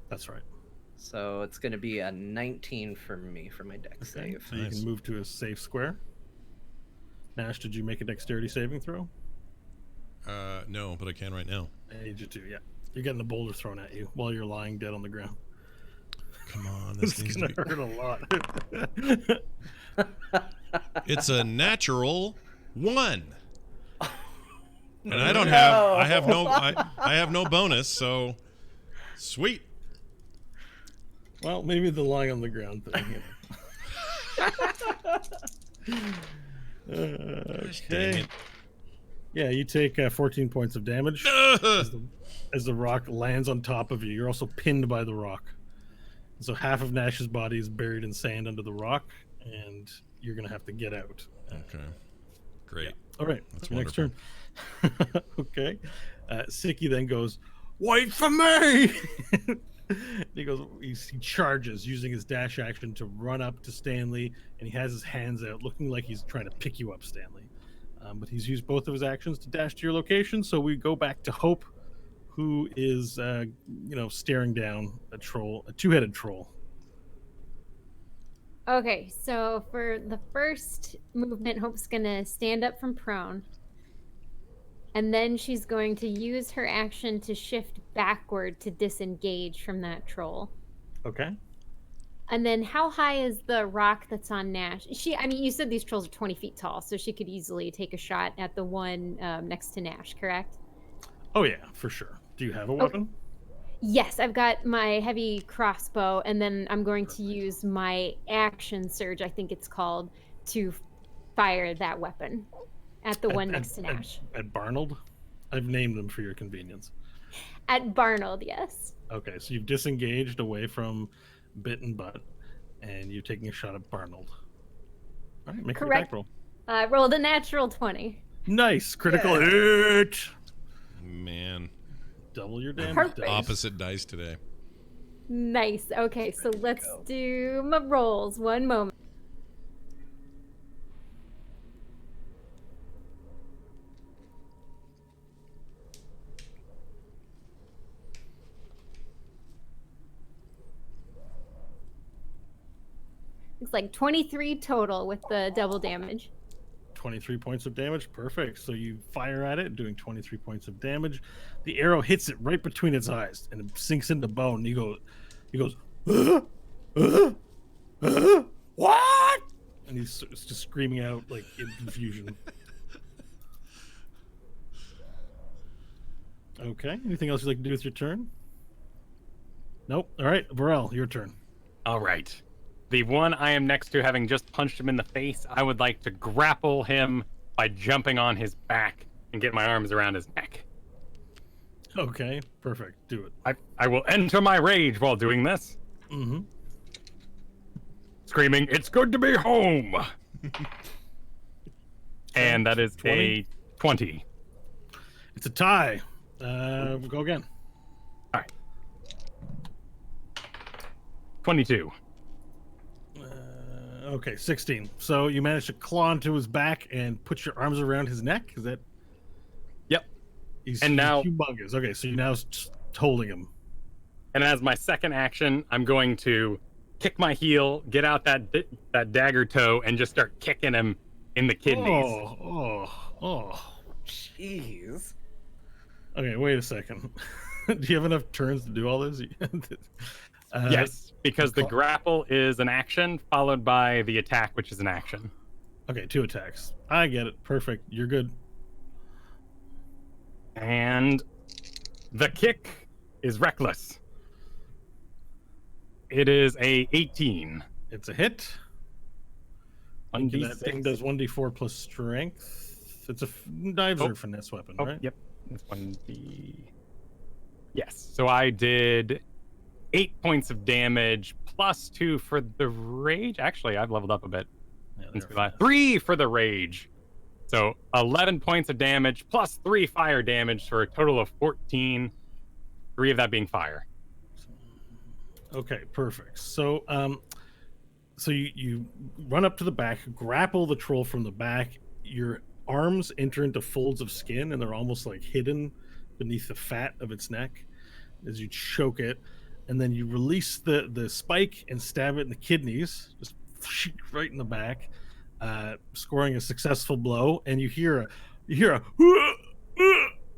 [SPEAKER 3] That's right.
[SPEAKER 5] So it's going to be a 19 for me for my dex
[SPEAKER 3] Okay,
[SPEAKER 5] save.
[SPEAKER 3] so you can move to a safe square. Nash, did you make a dexterity saving throw?
[SPEAKER 1] No, but I can right now.
[SPEAKER 3] I need you to, yeah. You're getting a boulder thrown at you while you're lying dead on the ground.
[SPEAKER 1] Come on,
[SPEAKER 3] This
[SPEAKER 1] this
[SPEAKER 3] is
[SPEAKER 1] needs to
[SPEAKER 3] gonna
[SPEAKER 1] be.
[SPEAKER 3] hurt a lot.
[SPEAKER 1] It's a natural 1. And I don't have. I have no. I have no bonus. So, sweet.
[SPEAKER 3] Well, maybe the lying on the ground thing.
[SPEAKER 1] Gosh, dang
[SPEAKER 3] Okay.
[SPEAKER 1] it.
[SPEAKER 3] Yeah, you take 14 points of damage as the rock lands on top of you. You're also pinned by the rock. So half of Nash's body is buried in sand under the rock, and you're gonna have to get out.
[SPEAKER 1] Okay. Great.
[SPEAKER 3] All right,
[SPEAKER 1] That's
[SPEAKER 3] your next
[SPEAKER 1] wonderful.
[SPEAKER 3] turn. Okay. Siki then goes, "Wait for me!" He charges using his dash action to run up to Stanley, and he has his hands out, looking like he's trying to pick you up, Stanley. But he's used both of his actions to dash to your location, so we go back to Hope, who is, staring down a two-headed troll.
[SPEAKER 2] Okay, so for the first movement, Hope's gonna stand up from prone. And then she's going to use her action to shift backward to disengage from that troll.
[SPEAKER 3] Okay.
[SPEAKER 2] And then how high is the rock that's on Nash? You said these trolls are 20 feet tall, so she could easily take a shot at the one next to Nash, correct?
[SPEAKER 3] Oh yeah, for sure. Do you have a weapon?
[SPEAKER 2] Yes, I've got my heavy crossbow, and then I'm going to use my action surge, I think it's called, to fire that weapon at the one next to Nash.
[SPEAKER 3] At Barnold? I've named them for your convenience.
[SPEAKER 2] At Barnold, yes.
[SPEAKER 3] Okay, so you've disengaged away from Bit and Butt, and you're taking a shot at Barnold. All right, make your
[SPEAKER 2] Correct.
[SPEAKER 3] attack roll.
[SPEAKER 2] Rolled a natural 20.
[SPEAKER 3] Nice, critical hit!
[SPEAKER 1] Man,
[SPEAKER 3] Double your damage
[SPEAKER 2] Perfect.
[SPEAKER 3] dice.
[SPEAKER 1] opposite dice today.
[SPEAKER 2] Nice. Okay, so let's do my rolls. One moment. It's like 23 total with the double damage.
[SPEAKER 3] 23 points of damage. Perfect. So you fire at it, doing 23 points of damage. The arrow hits it right between its eyes, and it sinks into bone. He goes, what? And he's just screaming out like in confusion. Okay. Anything else you'd like to do with your turn? Nope. All right, Varel, your turn.
[SPEAKER 4] All right. The one I am next to, having just punched him in the face, I would like to grapple him by jumping on his back and get my arms around his neck.
[SPEAKER 3] Okay, perfect. Do it.
[SPEAKER 4] I will enter my rage while doing this,
[SPEAKER 3] Mm-hmm.
[SPEAKER 4] screaming, "It's good to be home!" And that is
[SPEAKER 3] 20?
[SPEAKER 4] a 20.
[SPEAKER 3] It's a tie. Go again.
[SPEAKER 4] All right. 22.
[SPEAKER 3] Okay, 16. So you managed to claw into his back and put your arms around his neck? Is that...
[SPEAKER 4] Yep.
[SPEAKER 3] He's
[SPEAKER 4] now-
[SPEAKER 3] humongous. Okay, so you're now just holding him.
[SPEAKER 4] And as my second action, I'm going to kick my heel, get out that dagger toe, and just start kicking him in the kidneys.
[SPEAKER 3] Oh.
[SPEAKER 5] Jeez.
[SPEAKER 3] Okay, wait a second. Do you have enough turns to do all this?
[SPEAKER 4] Yes, because the grapple is an action followed by the attack, which is an action.
[SPEAKER 3] Okay, 2 attacks. I get it. Perfect. You're good.
[SPEAKER 4] And the kick is reckless. It is a 18.
[SPEAKER 3] It's a hit. That thing
[SPEAKER 4] 1d6.
[SPEAKER 3] does 1d4 plus strength. It's a knives are a finesse weapon,
[SPEAKER 4] Oh,
[SPEAKER 3] right?
[SPEAKER 4] yep. It's 1d. Yes. So I did 8 points of damage plus 2 for the rage. Actually, I've leveled up a bit.
[SPEAKER 3] Yeah,
[SPEAKER 4] Since
[SPEAKER 3] they're
[SPEAKER 4] we last-
[SPEAKER 3] finesse.
[SPEAKER 4] 3 for the rage. So 11 points of damage plus 3 fire damage for a total of 14. 3 of that being fire.
[SPEAKER 3] Okay, perfect. So, so you run up to the back, grapple the troll from the back. Your arms enter into folds of skin, and they're almost like hidden beneath the fat of its neck as you choke it. and then you release the spike and stab it in the kidneys, just right in the back, scoring a successful blow. And you hear a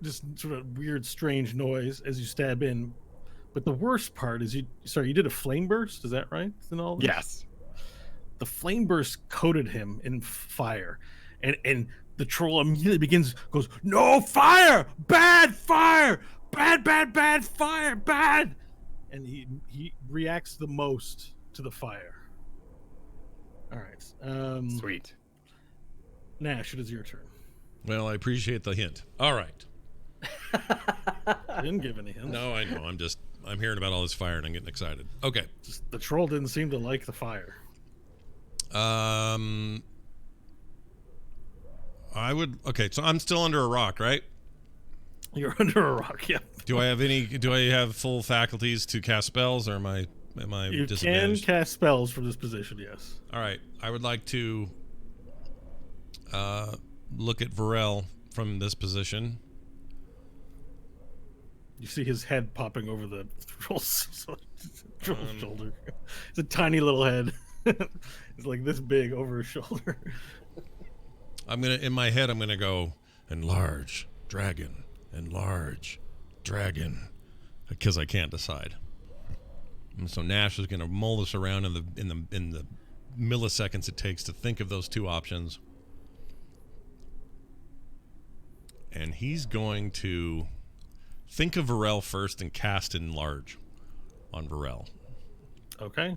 [SPEAKER 3] just sort of weird, strange noise as you stab in. But the worst part is you did a flame burst. Is that right? In all this?
[SPEAKER 4] Yes.
[SPEAKER 3] The flame burst coated him in fire, and the troll immediately goes, "No fire, bad fire, bad fire, bad," and he reacts the most to the fire. All right,
[SPEAKER 4] Sweet.
[SPEAKER 3] Nash, it is your turn.
[SPEAKER 1] Well, I appreciate the hint. All right.
[SPEAKER 3] I didn't give any hints.
[SPEAKER 1] No, I know. I'm hearing about all this fire and I'm getting excited. Okay.
[SPEAKER 3] Just, the troll didn't seem to like the fire.
[SPEAKER 1] Okay, so I'm still under a rock, right?
[SPEAKER 3] You're under a rock. Yeah.
[SPEAKER 1] Do I have full faculties to cast spells, or am I
[SPEAKER 3] You can
[SPEAKER 1] disadvantaged?
[SPEAKER 3] cast spells from this position, yes.
[SPEAKER 1] All right. I would like to look at Varel from this position.
[SPEAKER 3] You see his head popping over the troll's shoulder. It's a tiny little head. It's like this big over his shoulder.
[SPEAKER 1] In my head, I'm gonna go enlarge dragon, because I can't decide. And so Nash is gonna mull this around in the milliseconds it takes to think of those two options, and he's going to think of Varel first and cast enlarge on Varel.
[SPEAKER 3] Okay.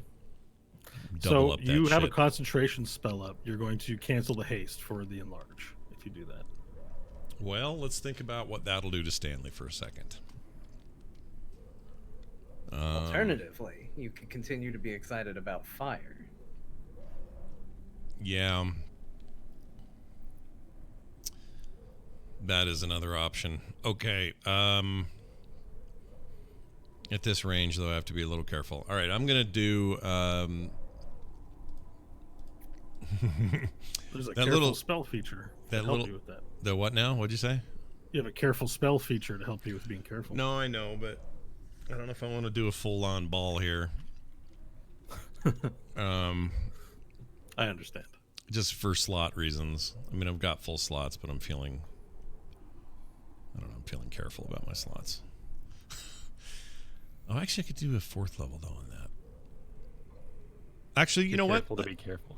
[SPEAKER 1] Double
[SPEAKER 3] So
[SPEAKER 1] up that
[SPEAKER 3] you have a
[SPEAKER 1] shit.
[SPEAKER 3] concentration spell up. You're going to cancel the haste for the enlarge if you do that.
[SPEAKER 1] Well, let's think about what that'll do to Stanley for a second.
[SPEAKER 5] Alternatively, you could continue to be excited about fire.
[SPEAKER 1] Yeah. That is another option. Okay. At this range, though, I have to be a little careful. All right, I'm going to do...
[SPEAKER 3] There's a
[SPEAKER 1] That
[SPEAKER 3] careful
[SPEAKER 1] little-
[SPEAKER 3] spell feature
[SPEAKER 1] that
[SPEAKER 3] to help
[SPEAKER 1] little-
[SPEAKER 3] you with that.
[SPEAKER 1] The what now? What'd you say?
[SPEAKER 3] You have a careful spell feature to help you with being careful.
[SPEAKER 1] No, I know, but I don't know if I want to do a full-on ball here.
[SPEAKER 3] I understand.
[SPEAKER 1] Just for slot reasons. I mean, I've got full slots, but I'm feeling careful about my slots. Oh, actually, I could do a 4th level, though, on that. Actually, you know what?
[SPEAKER 4] Careful to be careful.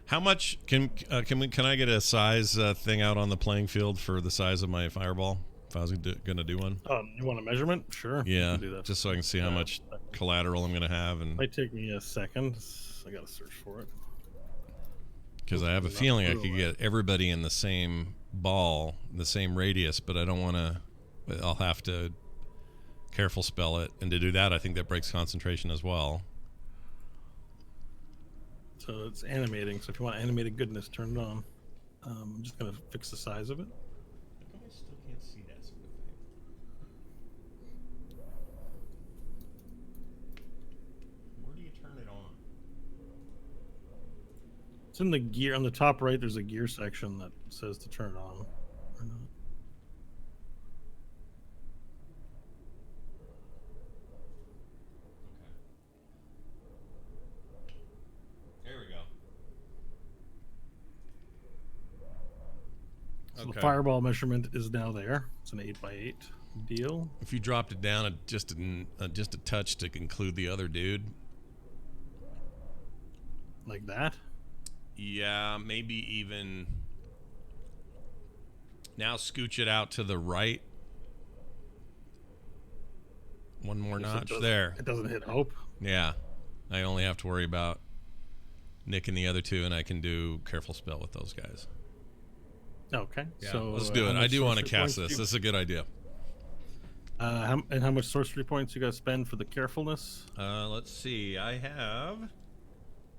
[SPEAKER 1] How much can I get a size thing out on the playing field for the size of my fireball if I was gonna do one?
[SPEAKER 3] You want a measurement? Sure. you
[SPEAKER 1] Yeah,
[SPEAKER 3] can do that.
[SPEAKER 1] just so I can see how much collateral I'm gonna have, and
[SPEAKER 3] Might take me a second. I gotta search for it.
[SPEAKER 1] because I have a feeling I could get everybody in the same ball, the same radius, but I don't want to. I'll have to careful spell it, and to do that, I think that breaks concentration as well.
[SPEAKER 3] So it's animating. So if you want animated goodness, turn it on. I'm just gonna fix the size of it.
[SPEAKER 1] I still can't see that sort of thing. Where do you turn it on?
[SPEAKER 3] It's in the gear on the top right. There's a gear section that says to turn it on. Or not.
[SPEAKER 1] There we go.
[SPEAKER 3] So the fireball measurement is now there. It's an 8x8 deal.
[SPEAKER 1] If you dropped it down just a touch to include the other dude.
[SPEAKER 3] Like that.
[SPEAKER 1] Yeah, maybe even. Now scooch it out to the right. One more notch there.
[SPEAKER 3] It doesn't hit hope.
[SPEAKER 1] Yeah. I only have to worry about Nick and the other two, and I can do careful spell with those guys.
[SPEAKER 3] Okay.
[SPEAKER 1] Yeah,
[SPEAKER 3] So
[SPEAKER 1] let's do it.
[SPEAKER 3] how
[SPEAKER 1] I
[SPEAKER 3] much
[SPEAKER 1] do want to
[SPEAKER 3] sorcery
[SPEAKER 1] cast
[SPEAKER 3] points
[SPEAKER 1] this.
[SPEAKER 3] do
[SPEAKER 1] This is a good idea.
[SPEAKER 3] and how much sorcery points you got to spend for the carefulness?
[SPEAKER 1] Let's see. I have.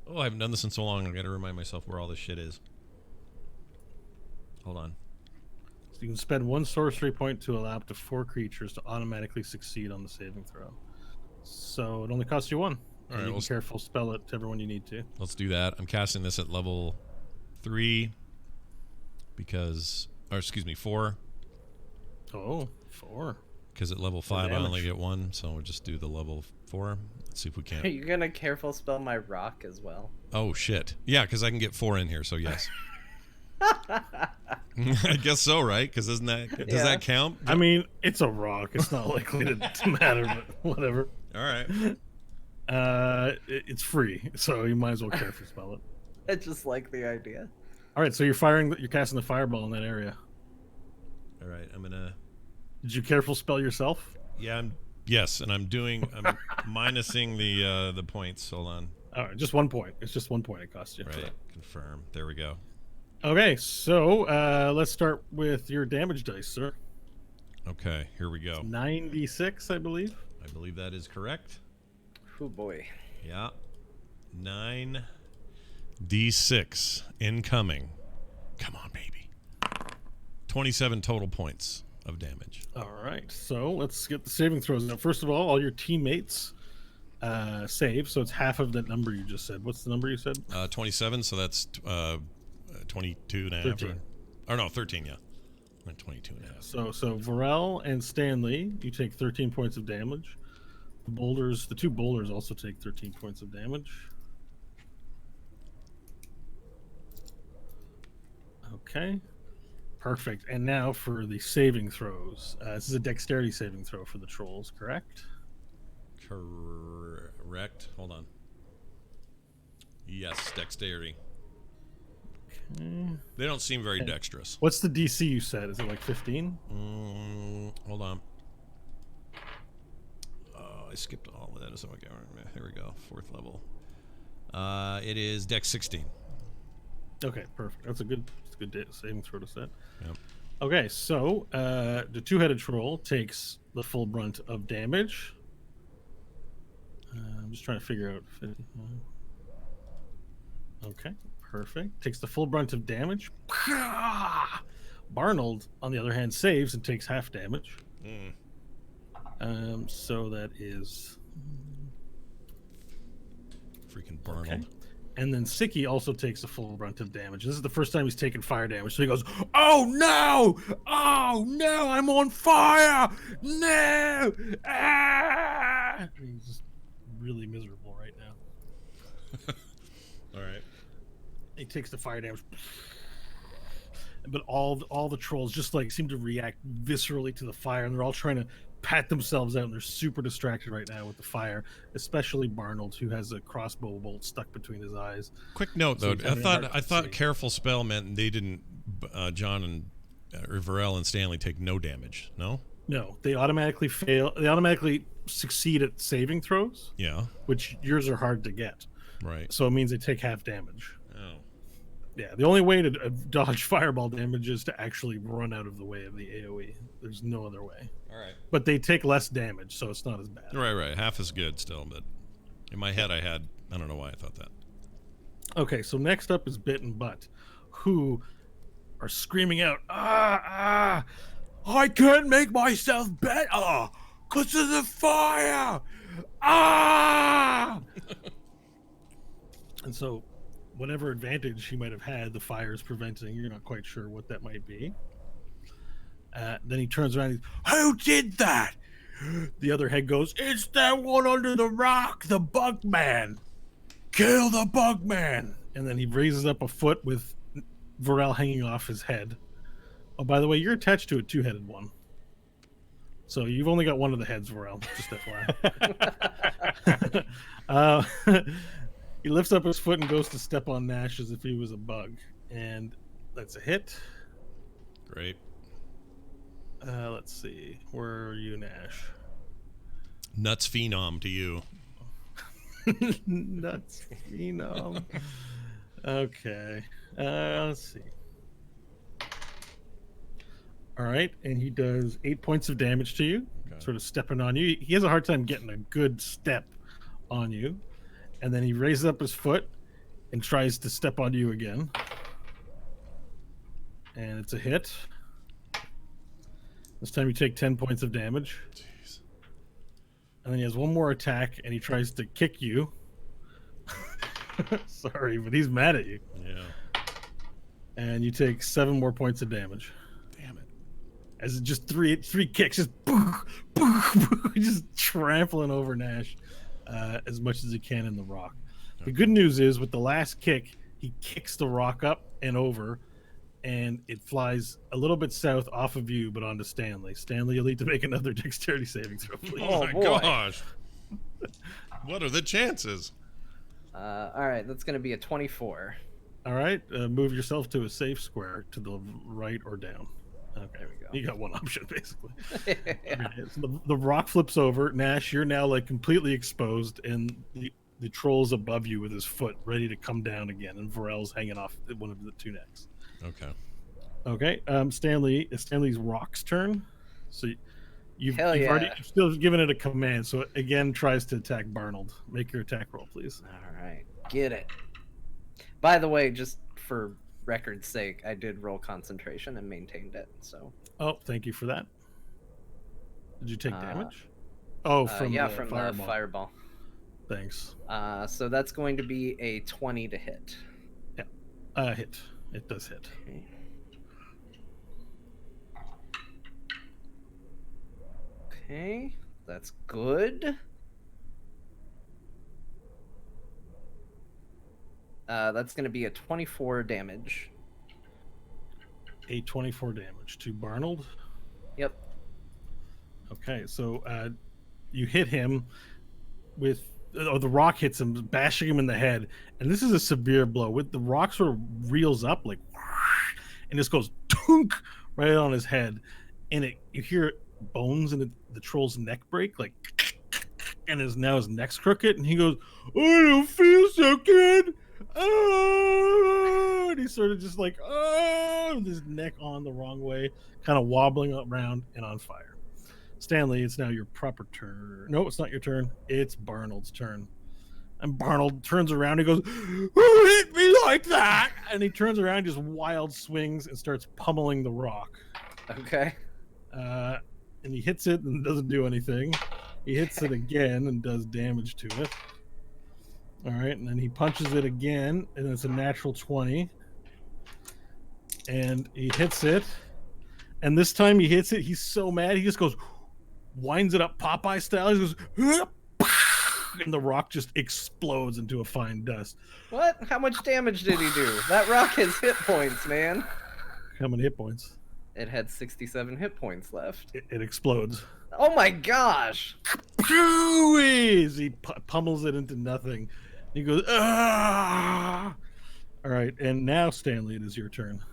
[SPEAKER 1] Oh, I haven't done this in so long. I got to remind myself where all this shit is. Hold on.
[SPEAKER 3] So you can spend 1 sorcery point to allow up to 4 creatures to automatically succeed on the saving throw. So it only costs you 1.
[SPEAKER 1] All
[SPEAKER 3] And
[SPEAKER 1] right,
[SPEAKER 3] you
[SPEAKER 1] well,
[SPEAKER 3] can careful spell it to everyone you need to.
[SPEAKER 1] Let's do that. I'm casting this at level 3 because, or excuse me, 4.
[SPEAKER 3] Oh, 4.
[SPEAKER 1] Because at level 5 I only
[SPEAKER 3] damage.
[SPEAKER 1] get 1, so we'll just do the level 4. Let's see if we
[SPEAKER 5] Are
[SPEAKER 1] can.
[SPEAKER 5] you gonna careful spell my rock as well?
[SPEAKER 1] Oh shit! Yeah, because I can get 4 in here, so yes. I guess so, right? Because does
[SPEAKER 5] Yeah.
[SPEAKER 1] that count?
[SPEAKER 3] I mean, it's a rock. It's not likely to matter, but whatever.
[SPEAKER 1] All right.
[SPEAKER 3] It's free, so you might as well carefully spell it.
[SPEAKER 5] I just like the idea.
[SPEAKER 3] All right, so you're casting the fireball in that area.
[SPEAKER 1] All right. I'm gonna.
[SPEAKER 3] Did you careful spell yourself?
[SPEAKER 1] Yeah. Yes, and I'm minusing the points. Hold on.
[SPEAKER 3] All right, just 1 point. It's just 1 point it costs you.
[SPEAKER 1] Right. Confirm. There we go.
[SPEAKER 3] Okay, so let's start with your damage dice, sir.
[SPEAKER 1] Okay. Here we go.
[SPEAKER 3] 96, I believe.
[SPEAKER 1] I believe that is correct.
[SPEAKER 5] Oh boy.
[SPEAKER 1] Yeah. 9d6 incoming. Come on, baby. 27 total points of damage.
[SPEAKER 3] All right, so let's get the saving throws. Now, first of all your teammates save, so it's half of that number you just said. What's the number you said?
[SPEAKER 1] 27, so that's 22 and a half.
[SPEAKER 3] 13.
[SPEAKER 1] Or no, 13, yeah. 22 and a half.
[SPEAKER 3] So Varel and Stanley, you take 13 points of damage. The two boulders also take 13 points of damage. Okay. Perfect. And now for the saving throws. This is a dexterity saving throw for the trolls, correct?
[SPEAKER 1] Correct. Hold on. Yes, dexterity.
[SPEAKER 3] Okay.
[SPEAKER 1] They don't seem very dexterous.
[SPEAKER 3] What's the DC you said? Is it like 15?
[SPEAKER 1] Hold on. Oh, I skipped all of that. So okay, here we go. 4th level. It is Dex 16.
[SPEAKER 3] Okay, perfect. That's a good saving throw to set.
[SPEAKER 1] Yep.
[SPEAKER 3] Okay, so the two-headed troll takes the full brunt of damage. I'm just trying to figure out. Okay, perfect. Takes the full brunt of damage. Barnold, on the other hand, saves and takes half damage. So that is
[SPEAKER 1] Freaking Barnold.
[SPEAKER 3] okay. And then Sicky also takes the full brunt of damage. This is the first time he's taken fire damage. So he goes, "Oh no! Oh no! I'm on fire! No! Ah!" And he's just really miserable right now.
[SPEAKER 1] All right.
[SPEAKER 3] He takes the fire damage, but all the trolls just like seem to react viscerally to the fire, and they're all trying to pat themselves out, and they're super distracted right now with the fire, especially Barnold, who has a crossbow bolt stuck between his eyes.
[SPEAKER 1] Quick note,
[SPEAKER 3] So
[SPEAKER 1] though.
[SPEAKER 3] he's having a hard
[SPEAKER 1] I thought
[SPEAKER 3] see.
[SPEAKER 1] careful spell meant they didn't. John and Varel and Stanley take no damage. No.
[SPEAKER 3] No, they automatically fail. They automatically succeed at saving throws,
[SPEAKER 1] Yeah.
[SPEAKER 3] which yours are hard to get.
[SPEAKER 1] Right.
[SPEAKER 3] So it means they take half damage.
[SPEAKER 1] Oh.
[SPEAKER 3] Yeah, the only way to dodge fireball damage is to actually run out of the way of the AoE. There's no other way.
[SPEAKER 1] All right.
[SPEAKER 3] But they take less damage, so it's not as bad.
[SPEAKER 1] Right. Half is good still, but in my head I don't know why I thought that.
[SPEAKER 3] Okay, so next up is Bit and Butt, who are screaming out, I can't make myself better because of the fire! And so, whatever advantage he might have had, the fire is preventing. You're not quite sure what that might be. Then he turns around and he's, "Who did that?" The other head goes, "It's that one under the rock, the bug man. Kill the bug man." And then he raises up a foot with Varel hanging off his head. Oh, by the way, you're attached to a two-headed one. So you've only got one of the heads, Varel, just FYI. He lifts up his foot and goes to step on Nash as if he was a bug. And that's a hit.
[SPEAKER 1] Great.
[SPEAKER 3] Let's see. Where are you, Nash?
[SPEAKER 1] Nuts phenom to you.
[SPEAKER 3] Nuts phenom. Okay. Let's see. All right, and he does 8 points of damage to you,
[SPEAKER 1] Okay.
[SPEAKER 3] sort of stepping on you. He has a hard time getting a good step on you, and then he raises up his foot and tries to step on you again, and it's a hit. This time you take 10 points of damage.
[SPEAKER 1] Jeez.
[SPEAKER 3] And then he has one more attack, and he tries to kick you. Sorry, but he's mad at you.
[SPEAKER 1] Yeah.
[SPEAKER 3] And you take 7 more points of damage.
[SPEAKER 1] Damn it.
[SPEAKER 3] as it just three kicks, just just trampling over Nash as much as he can in the rock. The good news is with the last kick, he kicks the rock up and over, and it flies a little bit south off of you, but onto Stanley. Stanley, you'll need to make another dexterity saving throw, please.
[SPEAKER 1] Oh my
[SPEAKER 5] boy.
[SPEAKER 1] gosh. What are the chances?
[SPEAKER 5] All right, that's going to be a 24.
[SPEAKER 3] All right, move yourself to a safe square to the right or down. Okay,
[SPEAKER 5] There we go.
[SPEAKER 3] You got one option, basically.
[SPEAKER 5] Yeah.
[SPEAKER 3] Okay, so the rock flips over. Nash, you're now like completely exposed, and the troll's above you with his foot ready to come down again, and Varel's hanging off one of the two necks.
[SPEAKER 1] Okay.
[SPEAKER 3] Okay, Stanley's rock's turn. So you've
[SPEAKER 5] Hell yeah.
[SPEAKER 3] already still given it a command, so it again tries to attack Barnold. Make your attack roll, please.
[SPEAKER 5] All right, get it. By the way, just for record's sake, I did roll concentration and maintained it. So
[SPEAKER 3] Oh, thank you for that. Did you take damage? Oh, from
[SPEAKER 5] yeah,
[SPEAKER 3] the
[SPEAKER 5] from
[SPEAKER 3] fireball.
[SPEAKER 5] the fireball.
[SPEAKER 3] Thanks.
[SPEAKER 5] So that's going to be a 20 to hit.
[SPEAKER 3] Hit. It does hit.
[SPEAKER 5] Okay, that's good. That's going to be a 24 damage.
[SPEAKER 3] A 24 damage to Barnold.
[SPEAKER 5] Yep.
[SPEAKER 3] Okay, so you hit him with the rock hits him, bashing him in the head, and this is a severe blow. With the rock sort of reels up like, and just goes tunk right on his head, and you hear bones in the troll's neck break, like, and now his neck's crooked, and he goes, "I don't feel so good." Oh, and he's sort of just like, oh, with his neck on the wrong way, kind of wobbling around and on fire. Stanley, it's now your proper turn. No, it's not your turn. It's Barnold's turn. And Barnold turns around and goes, "Who hit me like that?" And he turns around, just wild swings, and starts pummeling the rock.
[SPEAKER 5] Okay.
[SPEAKER 3] And he hits it and doesn't do anything. He hits it again and does damage to it. All right, and then he punches it again, and it's a natural 20. And he hits it. And this time he hits it, he's so mad, he just goes, winds it up Popeye style. He goes, and the rock just explodes into a fine dust.
[SPEAKER 5] What? How much damage did he do? That rock has hit points, man.
[SPEAKER 3] How many hit points?
[SPEAKER 5] It had 67 hit points left.
[SPEAKER 3] It explodes.
[SPEAKER 5] Oh my gosh!
[SPEAKER 3] He pummels it into nothing. He goes, ah! All right, and now, Stanley, it is your turn.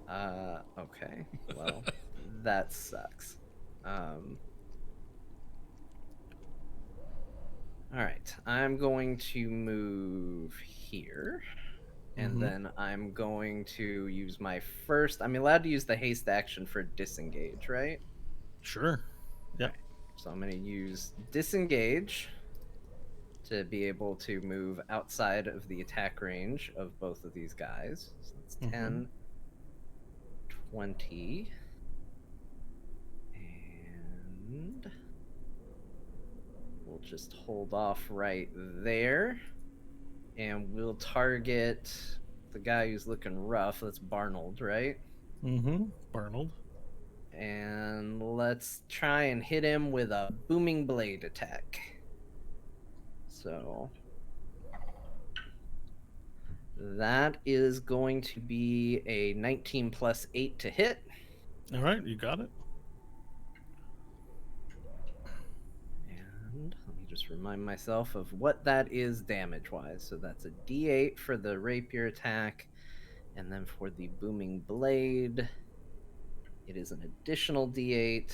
[SPEAKER 5] Okay. Well, that sucks. All right. I'm going to move here. And then I'm going to use my first... I'm allowed to use the haste action for disengage, right?
[SPEAKER 3] Sure. Yeah.
[SPEAKER 5] So I'm going to use disengage to be able to move outside of the attack range of both of these guys. So that's 10, 20, and we'll just hold off right there. And we'll target the guy who's looking rough. That's Barnold, right?
[SPEAKER 3] Mm-hmm. Barnold.
[SPEAKER 5] And let's try and hit him with a booming blade attack. So that is going to be a 19 plus 8 to hit.
[SPEAKER 3] All right, you got it.
[SPEAKER 5] And let me just remind myself of what that is damage-wise. So that's a D8 for the rapier attack. And then for the booming blade, it is an additional D8.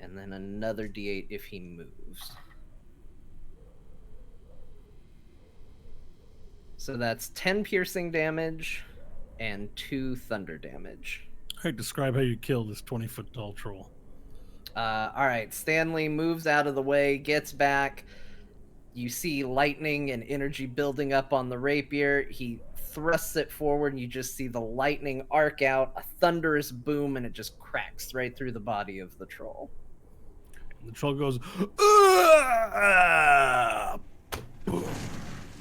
[SPEAKER 5] And then another D8 if he moves. So that's 10 piercing damage and 2 thunder damage.
[SPEAKER 3] All right, describe how you kill this 20-foot tall troll.
[SPEAKER 5] All right, Stanley moves out of the way, gets back. You see lightning and energy building up on the rapier. He thrusts it forward, and you just see the lightning arc out, a thunderous boom, and it just cracks right through the body of the troll.
[SPEAKER 3] The troll goes, "Ah!" Boom.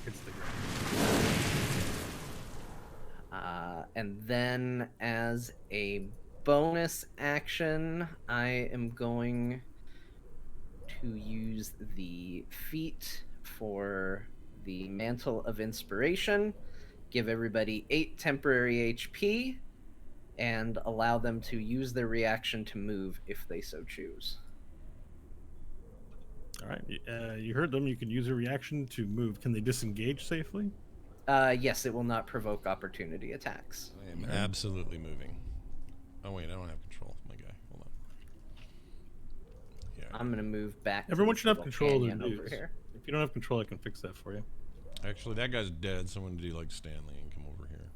[SPEAKER 3] Hits the ground.
[SPEAKER 5] And then as a bonus action, I am going to use the feat for the Mantle of Inspiration, give everybody 8 temporary HP, and allow them to use their reaction to move if they so choose.
[SPEAKER 3] All right. You heard them. You can use a reaction to move. Can they disengage safely?
[SPEAKER 5] Yes, it will not provoke opportunity attacks.
[SPEAKER 1] I am absolutely moving. Oh wait, I don't have control. My guy, hold on. Yeah.
[SPEAKER 5] I'm gonna move back.
[SPEAKER 3] Everyone
[SPEAKER 5] to
[SPEAKER 3] should have
[SPEAKER 5] this
[SPEAKER 3] control of
[SPEAKER 5] little
[SPEAKER 3] their
[SPEAKER 5] canyon over
[SPEAKER 3] moves.
[SPEAKER 5] here.
[SPEAKER 3] If you don't have control, I can fix that for you.
[SPEAKER 1] Actually, that guy's dead. So I'm gonna do like Stanley and come over here.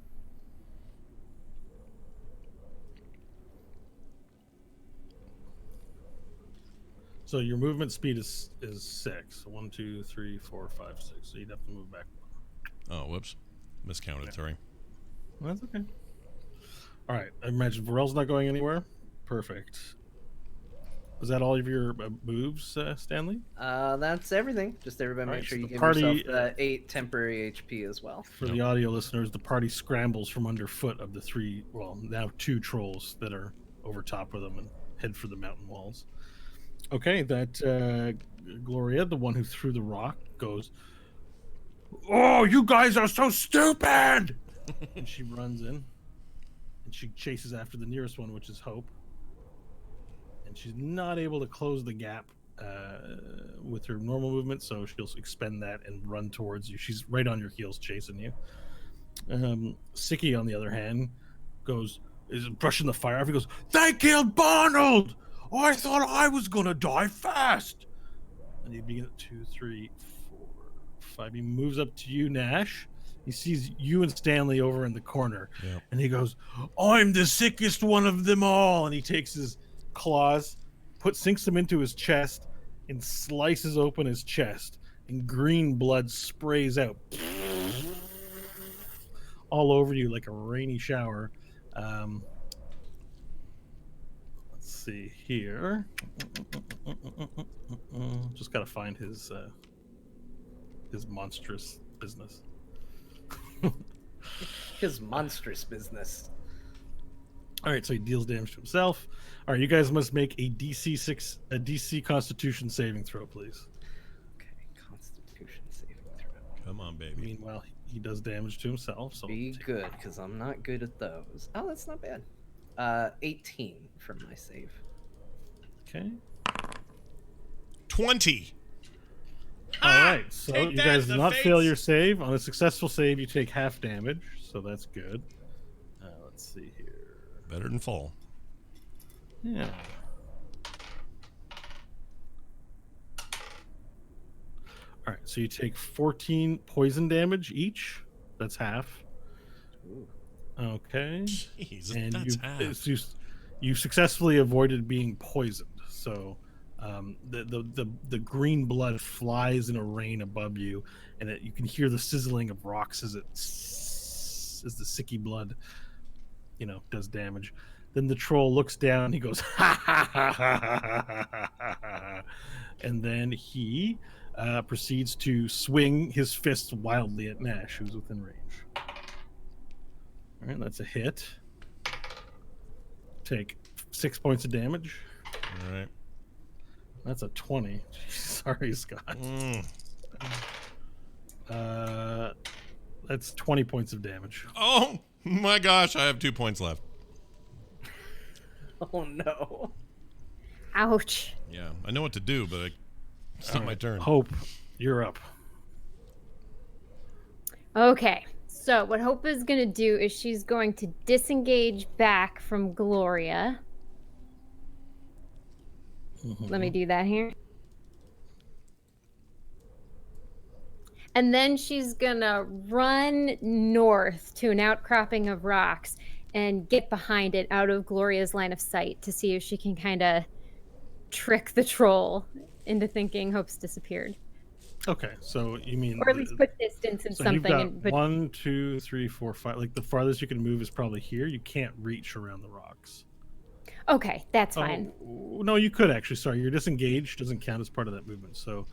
[SPEAKER 3] So your movement speed is 6. 1, 2, 3, 4, 5, 6. So you'd have to move back 1.
[SPEAKER 1] Oh, whoops, miscounted.
[SPEAKER 3] Yeah.
[SPEAKER 1] Sorry.
[SPEAKER 3] Well, that's okay. All right. I imagine Varel's not going anywhere. Perfect. Was that all of your moves, Stanley?
[SPEAKER 5] That's everything. Just everybody
[SPEAKER 3] All
[SPEAKER 5] make
[SPEAKER 3] right,
[SPEAKER 5] sure
[SPEAKER 3] so
[SPEAKER 5] you
[SPEAKER 3] the
[SPEAKER 5] give
[SPEAKER 3] party,
[SPEAKER 5] yourself 8 temporary HP as well.
[SPEAKER 3] For the audio listeners, the party scrambles from underfoot of the 3, well, now 2 trolls that are over top of them and head for the mountain walls. Okay, that Gloria, the one who threw the rock, goes, "Oh, you guys are so stupid!" And she runs in, and she chases after the nearest one, which is Hope. And she's not able to close the gap with her normal movement, so she'll expend that and run towards you. She's right on your heels, chasing you. Sicky, on the other hand, is brushing the fire off. He goes, "They killed Barnold! I thought I was gonna die fast." And he begins at 2, 3, 4, 5. He moves up to you, Nash. He sees you and Stanley over in the corner, and he goes, "I'm the sickest one of them all." And he takes his claws, sinks them into his chest, and slices open his chest, and green blood sprays out all over you like a rainy shower. Let's see here. Just gotta find his monstrous business.
[SPEAKER 5] His monstrous business.
[SPEAKER 3] All right, so he deals damage to himself. All right, you guys must make a DC Constitution saving throw, please.
[SPEAKER 5] Okay, Constitution saving throw.
[SPEAKER 1] Come on, baby.
[SPEAKER 3] Meanwhile, he does damage to himself. So
[SPEAKER 5] Be good, because I'm not good at those. Oh, that's not bad. 18 for my save.
[SPEAKER 3] Okay.
[SPEAKER 1] 20.
[SPEAKER 3] All right, so
[SPEAKER 1] take
[SPEAKER 3] you
[SPEAKER 1] that,
[SPEAKER 3] guys
[SPEAKER 1] the
[SPEAKER 3] did not
[SPEAKER 1] fates.
[SPEAKER 3] fail your save. On a successful save, you take half damage, so that's good. Let's see here.
[SPEAKER 1] Better than fall.
[SPEAKER 3] Yeah. All right, so you take 14 poison damage each. That's half.
[SPEAKER 5] Ooh.
[SPEAKER 3] Okay.
[SPEAKER 1] Jeez,
[SPEAKER 3] And
[SPEAKER 1] that's half.
[SPEAKER 3] you successfully avoided being poisoned. So the green blood flies in a rain above you, and you can hear the sizzling of rocks as the sicky blood, does damage. Then the troll looks down and he goes, "Ha ha ha ha ha ha ha ha," and then he proceeds to swing his fist wildly at Nash, who's within range. All right, that's a hit. Take 6 points of damage.
[SPEAKER 1] All right.
[SPEAKER 3] That's a 20. Sorry, Scott. That's 20 points of damage.
[SPEAKER 1] Oh my gosh, I have 2 points left.
[SPEAKER 5] Oh no.
[SPEAKER 2] Ouch.
[SPEAKER 1] Yeah, I know what to do, but it's not my turn.
[SPEAKER 3] Hope, you're up.
[SPEAKER 2] Okay, so what Hope is going to do is she's going to disengage back from Gloria. Let me do that here. And then she's going to run north to an outcropping of rocks and get behind it out of Gloria's line of sight to see if she can kind of trick the troll into thinking Hope's disappeared.
[SPEAKER 3] Okay, so you mean...
[SPEAKER 2] Or at least put distance in
[SPEAKER 3] so
[SPEAKER 2] something.
[SPEAKER 3] You've got 1, 2, 3, 4, 5. Like the farthest you can move is probably here. You can't reach around the rocks.
[SPEAKER 2] Okay, that's fine.
[SPEAKER 3] Oh, no, you could actually. Sorry, you're disengaged. Doesn't count as part of that movement. So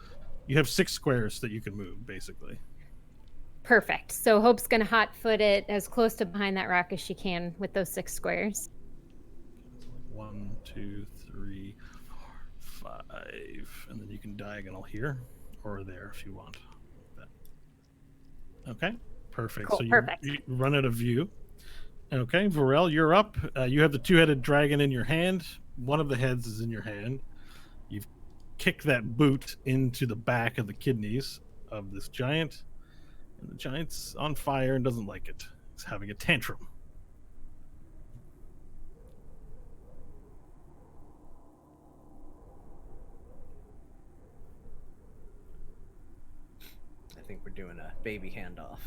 [SPEAKER 3] you have 6 squares that you can move, basically.
[SPEAKER 2] Perfect. So Hope's gonna hot-foot it as close to behind that rock as she can with those 6 squares.
[SPEAKER 3] 1, 2, 3, 4, 5, and then you can diagonal here or there if you want. Okay, perfect.
[SPEAKER 2] Cool,
[SPEAKER 3] So
[SPEAKER 2] perfect.
[SPEAKER 3] you run out of view. Okay, Varel, you're up. You have the 2-headed dragon in your hand. One of the heads is in your hand. You've kicked that boot into the back of the kidneys of this giant, and the giant's on fire and doesn't like it. He's having a tantrum.
[SPEAKER 5] I think we're doing a baby handoff.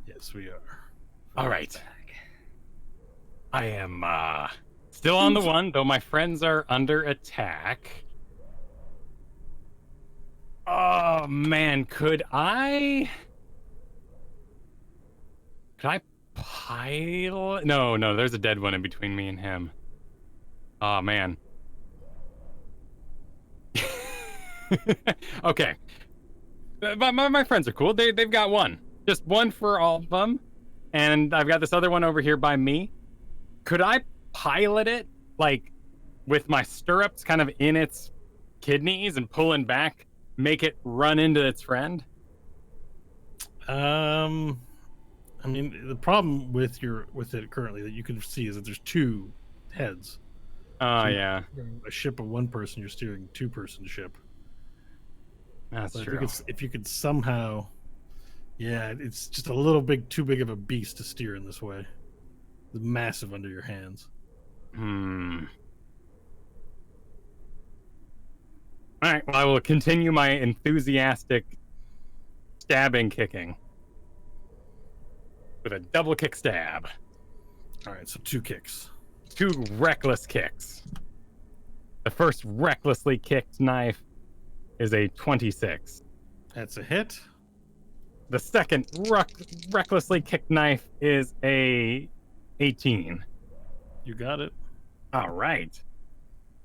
[SPEAKER 3] Yes, we are.
[SPEAKER 4] All right. I am still on the one, though my friends are under attack. Oh man, could I pile? No, there's a dead one in between me and him. Oh man. Okay. My friends are cool. They've got one. Just one for all of them. And I've got this other one over here by me. Could I pilot it, like, with my stirrups kind of in its kidneys and pulling back, make it run into its friend?
[SPEAKER 3] I mean, the problem with it currently that you can see is that there's 2 heads.
[SPEAKER 4] Oh,
[SPEAKER 3] So
[SPEAKER 4] yeah.
[SPEAKER 3] A ship of 1 person, you're steering 2-person ship.
[SPEAKER 4] That's
[SPEAKER 3] But
[SPEAKER 4] true.
[SPEAKER 3] if you could somehow, yeah, it's just a little big, too big of a beast to steer in this way. The massive under your hands.
[SPEAKER 4] All right, well, I will continue my enthusiastic stabbing kicking with a double kick stab.
[SPEAKER 3] All right, so 2 kicks.
[SPEAKER 4] 2 reckless kicks. The first recklessly kicked knife is a 26.
[SPEAKER 3] That's a hit.
[SPEAKER 4] The second recklessly kicked knife is a 18.
[SPEAKER 3] You got it.
[SPEAKER 4] All right.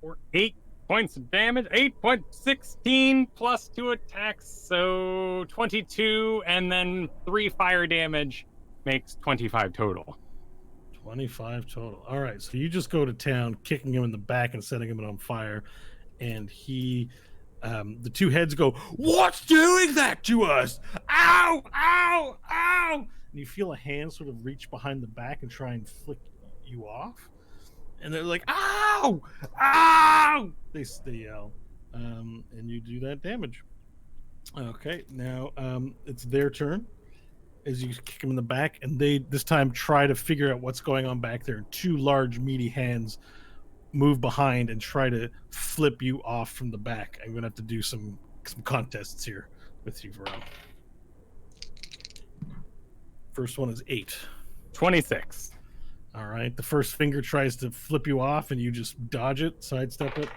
[SPEAKER 4] For 8 points of damage, 8.16 plus 2 attacks, so 22, and then 3 fire damage makes 25 total.
[SPEAKER 3] 25 total. All right, so you just go to town, kicking him in the back and setting him on fire, and he, the 2 heads go, "What's doing that to us? Ow! Ow! Ow!" And you feel a hand sort of reach behind the back and try and flick you off, and they're like, "Ow! Ow!" They yell, and you do that damage. Okay, now it's their turn. As you kick them in the back, and they this time try to figure out what's going on back there. 2 large, meaty hands move behind and try to flip you off from the back. I'm gonna have to do some contests here with you, Varel. First one is 8.
[SPEAKER 4] 26.
[SPEAKER 3] All right. The first finger tries to flip you off, and you just dodge it, sidestep it.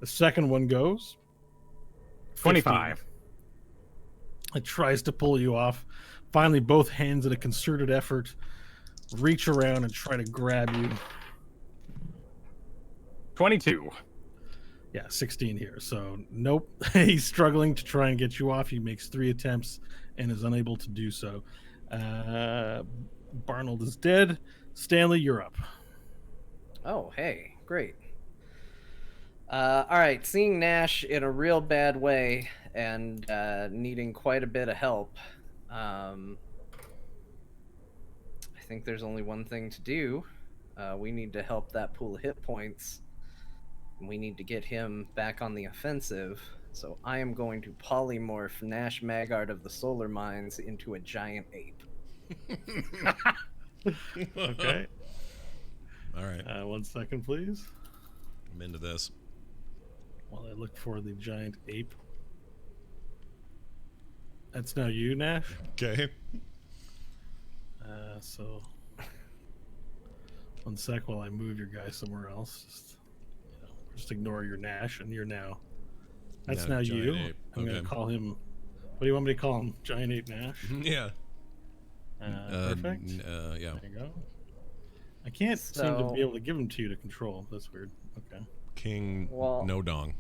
[SPEAKER 3] The second one goes
[SPEAKER 4] 25.
[SPEAKER 3] 15. It tries to pull you off. Finally, both hands in a concerted effort reach around and try to grab you.
[SPEAKER 4] 22.
[SPEAKER 3] Yeah, 16 here. So, nope. He's struggling to try and get you off. He makes 3 attempts and is unable to do so. Barnold is dead. Stanley, you're up.
[SPEAKER 5] Oh, hey, great. All right, seeing Nash in a real bad way and needing quite a bit of help, I think there's only one thing to do. We need to help that pool of hit points. We need to get him back on the offensive. So I am going to polymorph Nash Magard of the Solar Mines into a giant ape.
[SPEAKER 3] Okay.
[SPEAKER 1] All right.
[SPEAKER 3] 1 second, please.
[SPEAKER 1] I'm into this.
[SPEAKER 3] While I look for the giant ape. That's now you, Nash.
[SPEAKER 1] Okay.
[SPEAKER 3] So 1 sec while I move your guy somewhere else. Just ignore your Nash, and you're now. That's now
[SPEAKER 1] Giant
[SPEAKER 3] you.
[SPEAKER 1] Ape.
[SPEAKER 3] I'm
[SPEAKER 1] Okay.
[SPEAKER 3] gonna call him. What do you want me to call him? Giant Ape Nash.
[SPEAKER 1] Yeah.
[SPEAKER 3] Perfect.
[SPEAKER 1] Yeah.
[SPEAKER 3] There you go. I can't seem to be able to give him to you to control. That's weird. Okay.
[SPEAKER 1] King
[SPEAKER 5] Well-
[SPEAKER 1] No Dong.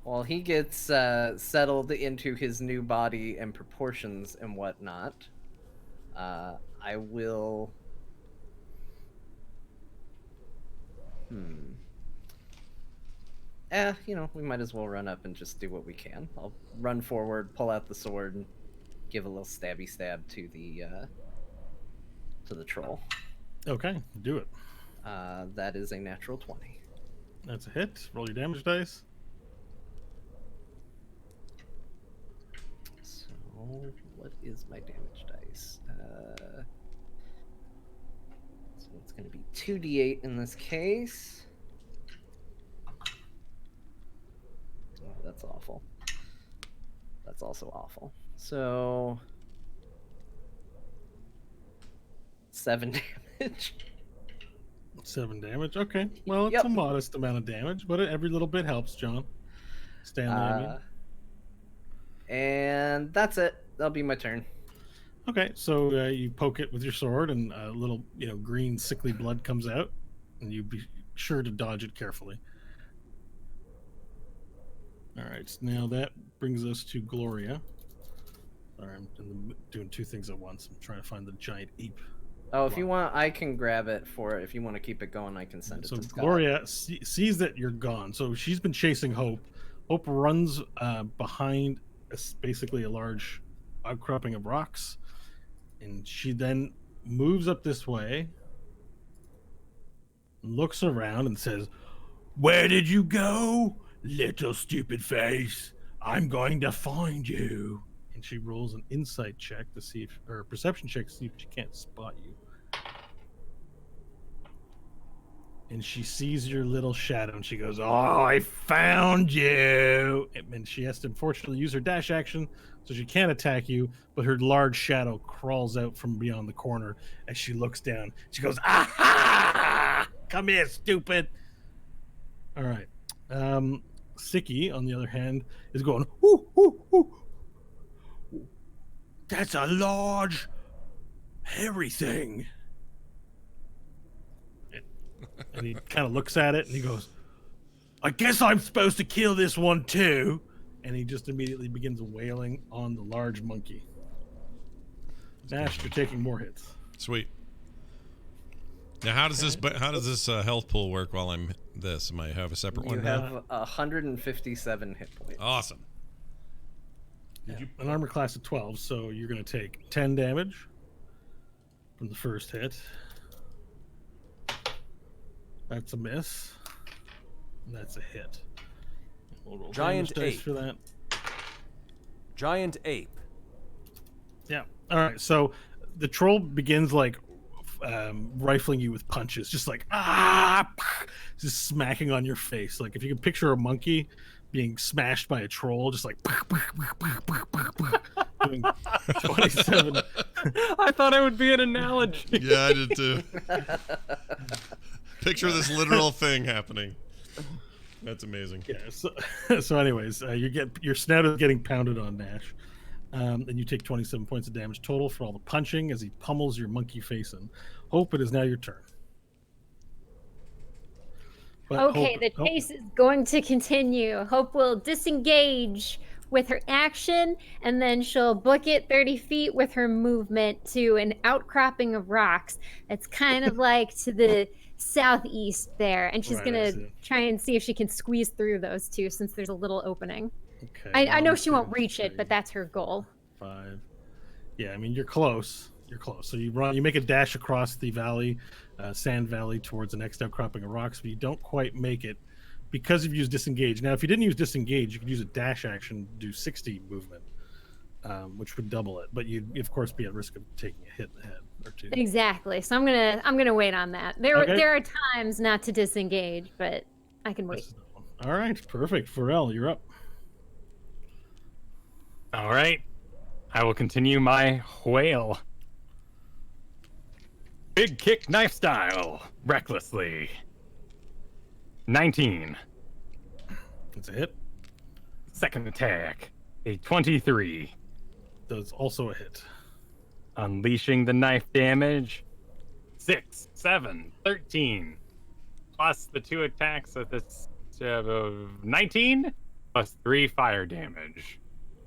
[SPEAKER 5] While he gets settled into his new body and proportions and whatnot, I will. We might as well run up and just do what we can. I'll run forward, pull out the sword, and give a little stabby stab to the troll.
[SPEAKER 3] Okay, do it.
[SPEAKER 5] That is a natural 20.
[SPEAKER 3] That's a hit. Roll your damage dice.
[SPEAKER 5] So, what is my damage dice? So it's going to be 2d8 in this case. Oh, that's awful. That's also awful. So, 7 damage.
[SPEAKER 3] 7 damage. Okay. Well, it's a modest amount of damage, but every little bit helps, John. Stanley, I mean.
[SPEAKER 5] And that's it. That'll be my turn.
[SPEAKER 3] Okay, so you poke it with your sword, and a little, green sickly blood comes out, and you be sure to dodge it carefully. All right, so now that brings us to Gloria. Sorry, I'm doing two things at once. I'm trying to find the giant ape.
[SPEAKER 5] Oh, if you want, I can grab it for it. If you want to keep it going, I can send it to Scott.
[SPEAKER 3] So Gloria sees that you're gone. So she's been chasing Hope. Hope runs behind basically a large outcropping of rocks. And she then moves up this way, looks around and says, "Where did you go, little stupid face? I'm going to find you." And she rolls an insight check to see or perception check to see if she can't spot you. And she sees your little shadow and she goes, "Oh, I found you." And she has to unfortunately use her dash action, so she can't attack you, but her large shadow crawls out from beyond the corner as she looks down. She goes, "Aha! Come here, stupid." All right. Sicky, on the other hand, is going, "Ooh, ooh, ooh. That's a large, hairy thing." And he kind of looks at it and he goes, "I guess I'm supposed to kill this one too." And he just immediately begins wailing on the large monkey. Nash, you're taking more hits.
[SPEAKER 1] Sweet. Now, how does this health pool work while I'm this? Am I have a separate one now?
[SPEAKER 5] You have 157 hit points.
[SPEAKER 1] Awesome.
[SPEAKER 3] An armor class of 12, so you're going to take 10 damage from the first hit. That's a miss. And that's a hit. We'll roll
[SPEAKER 6] Giant
[SPEAKER 3] dice
[SPEAKER 6] ape.
[SPEAKER 3] for that.
[SPEAKER 6] Giant ape.
[SPEAKER 3] Yeah. All right. So the troll begins rifling you with punches, just like just smacking on your face. Like if you can picture a monkey being smashed by a troll, just like doing 27.
[SPEAKER 4] I thought it would be an analogy.
[SPEAKER 1] Yeah, I did too. Picture this literal thing happening. That's amazing.
[SPEAKER 3] Yeah. So anyways, your snout is getting pounded on, Nash, and you take 27 points of damage total for all the punching as he pummels your monkey face in. Hope, it is now your turn. But
[SPEAKER 2] Okay, the chase is going to continue. Hope will disengage with her action, and then she'll book it 30 feet with her movement to an outcropping of rocks. It's kind of like to the southeast there, and she's going to try and see if she can squeeze through those two since there's a little opening.
[SPEAKER 3] Okay.
[SPEAKER 2] I know she won't reach it, but that's her goal.
[SPEAKER 3] 5. Yeah, I mean, you're close. You're close. So you make a dash across the valley, sand valley, towards the next outcropping of rocks, but you don't quite make it because you've used disengage. Now, if you didn't use disengage, you could use a dash action to do 60 movement, which would double it. But you'd, of course, be at risk of taking a hit in the head or two.
[SPEAKER 2] Exactly. So I'm gonna wait on that. There are times not to disengage, but I can wait.
[SPEAKER 3] All right, perfect. Pharrell, you're up.
[SPEAKER 4] All right. I will continue my whale. Big kick knife style, recklessly. 19.
[SPEAKER 3] That's a hit.
[SPEAKER 4] Second attack, a 23.
[SPEAKER 3] That's also a hit.
[SPEAKER 4] Unleashing the knife damage, 6, 7, 13. Plus the 2 attacks with this 19. plus 3 fire damage.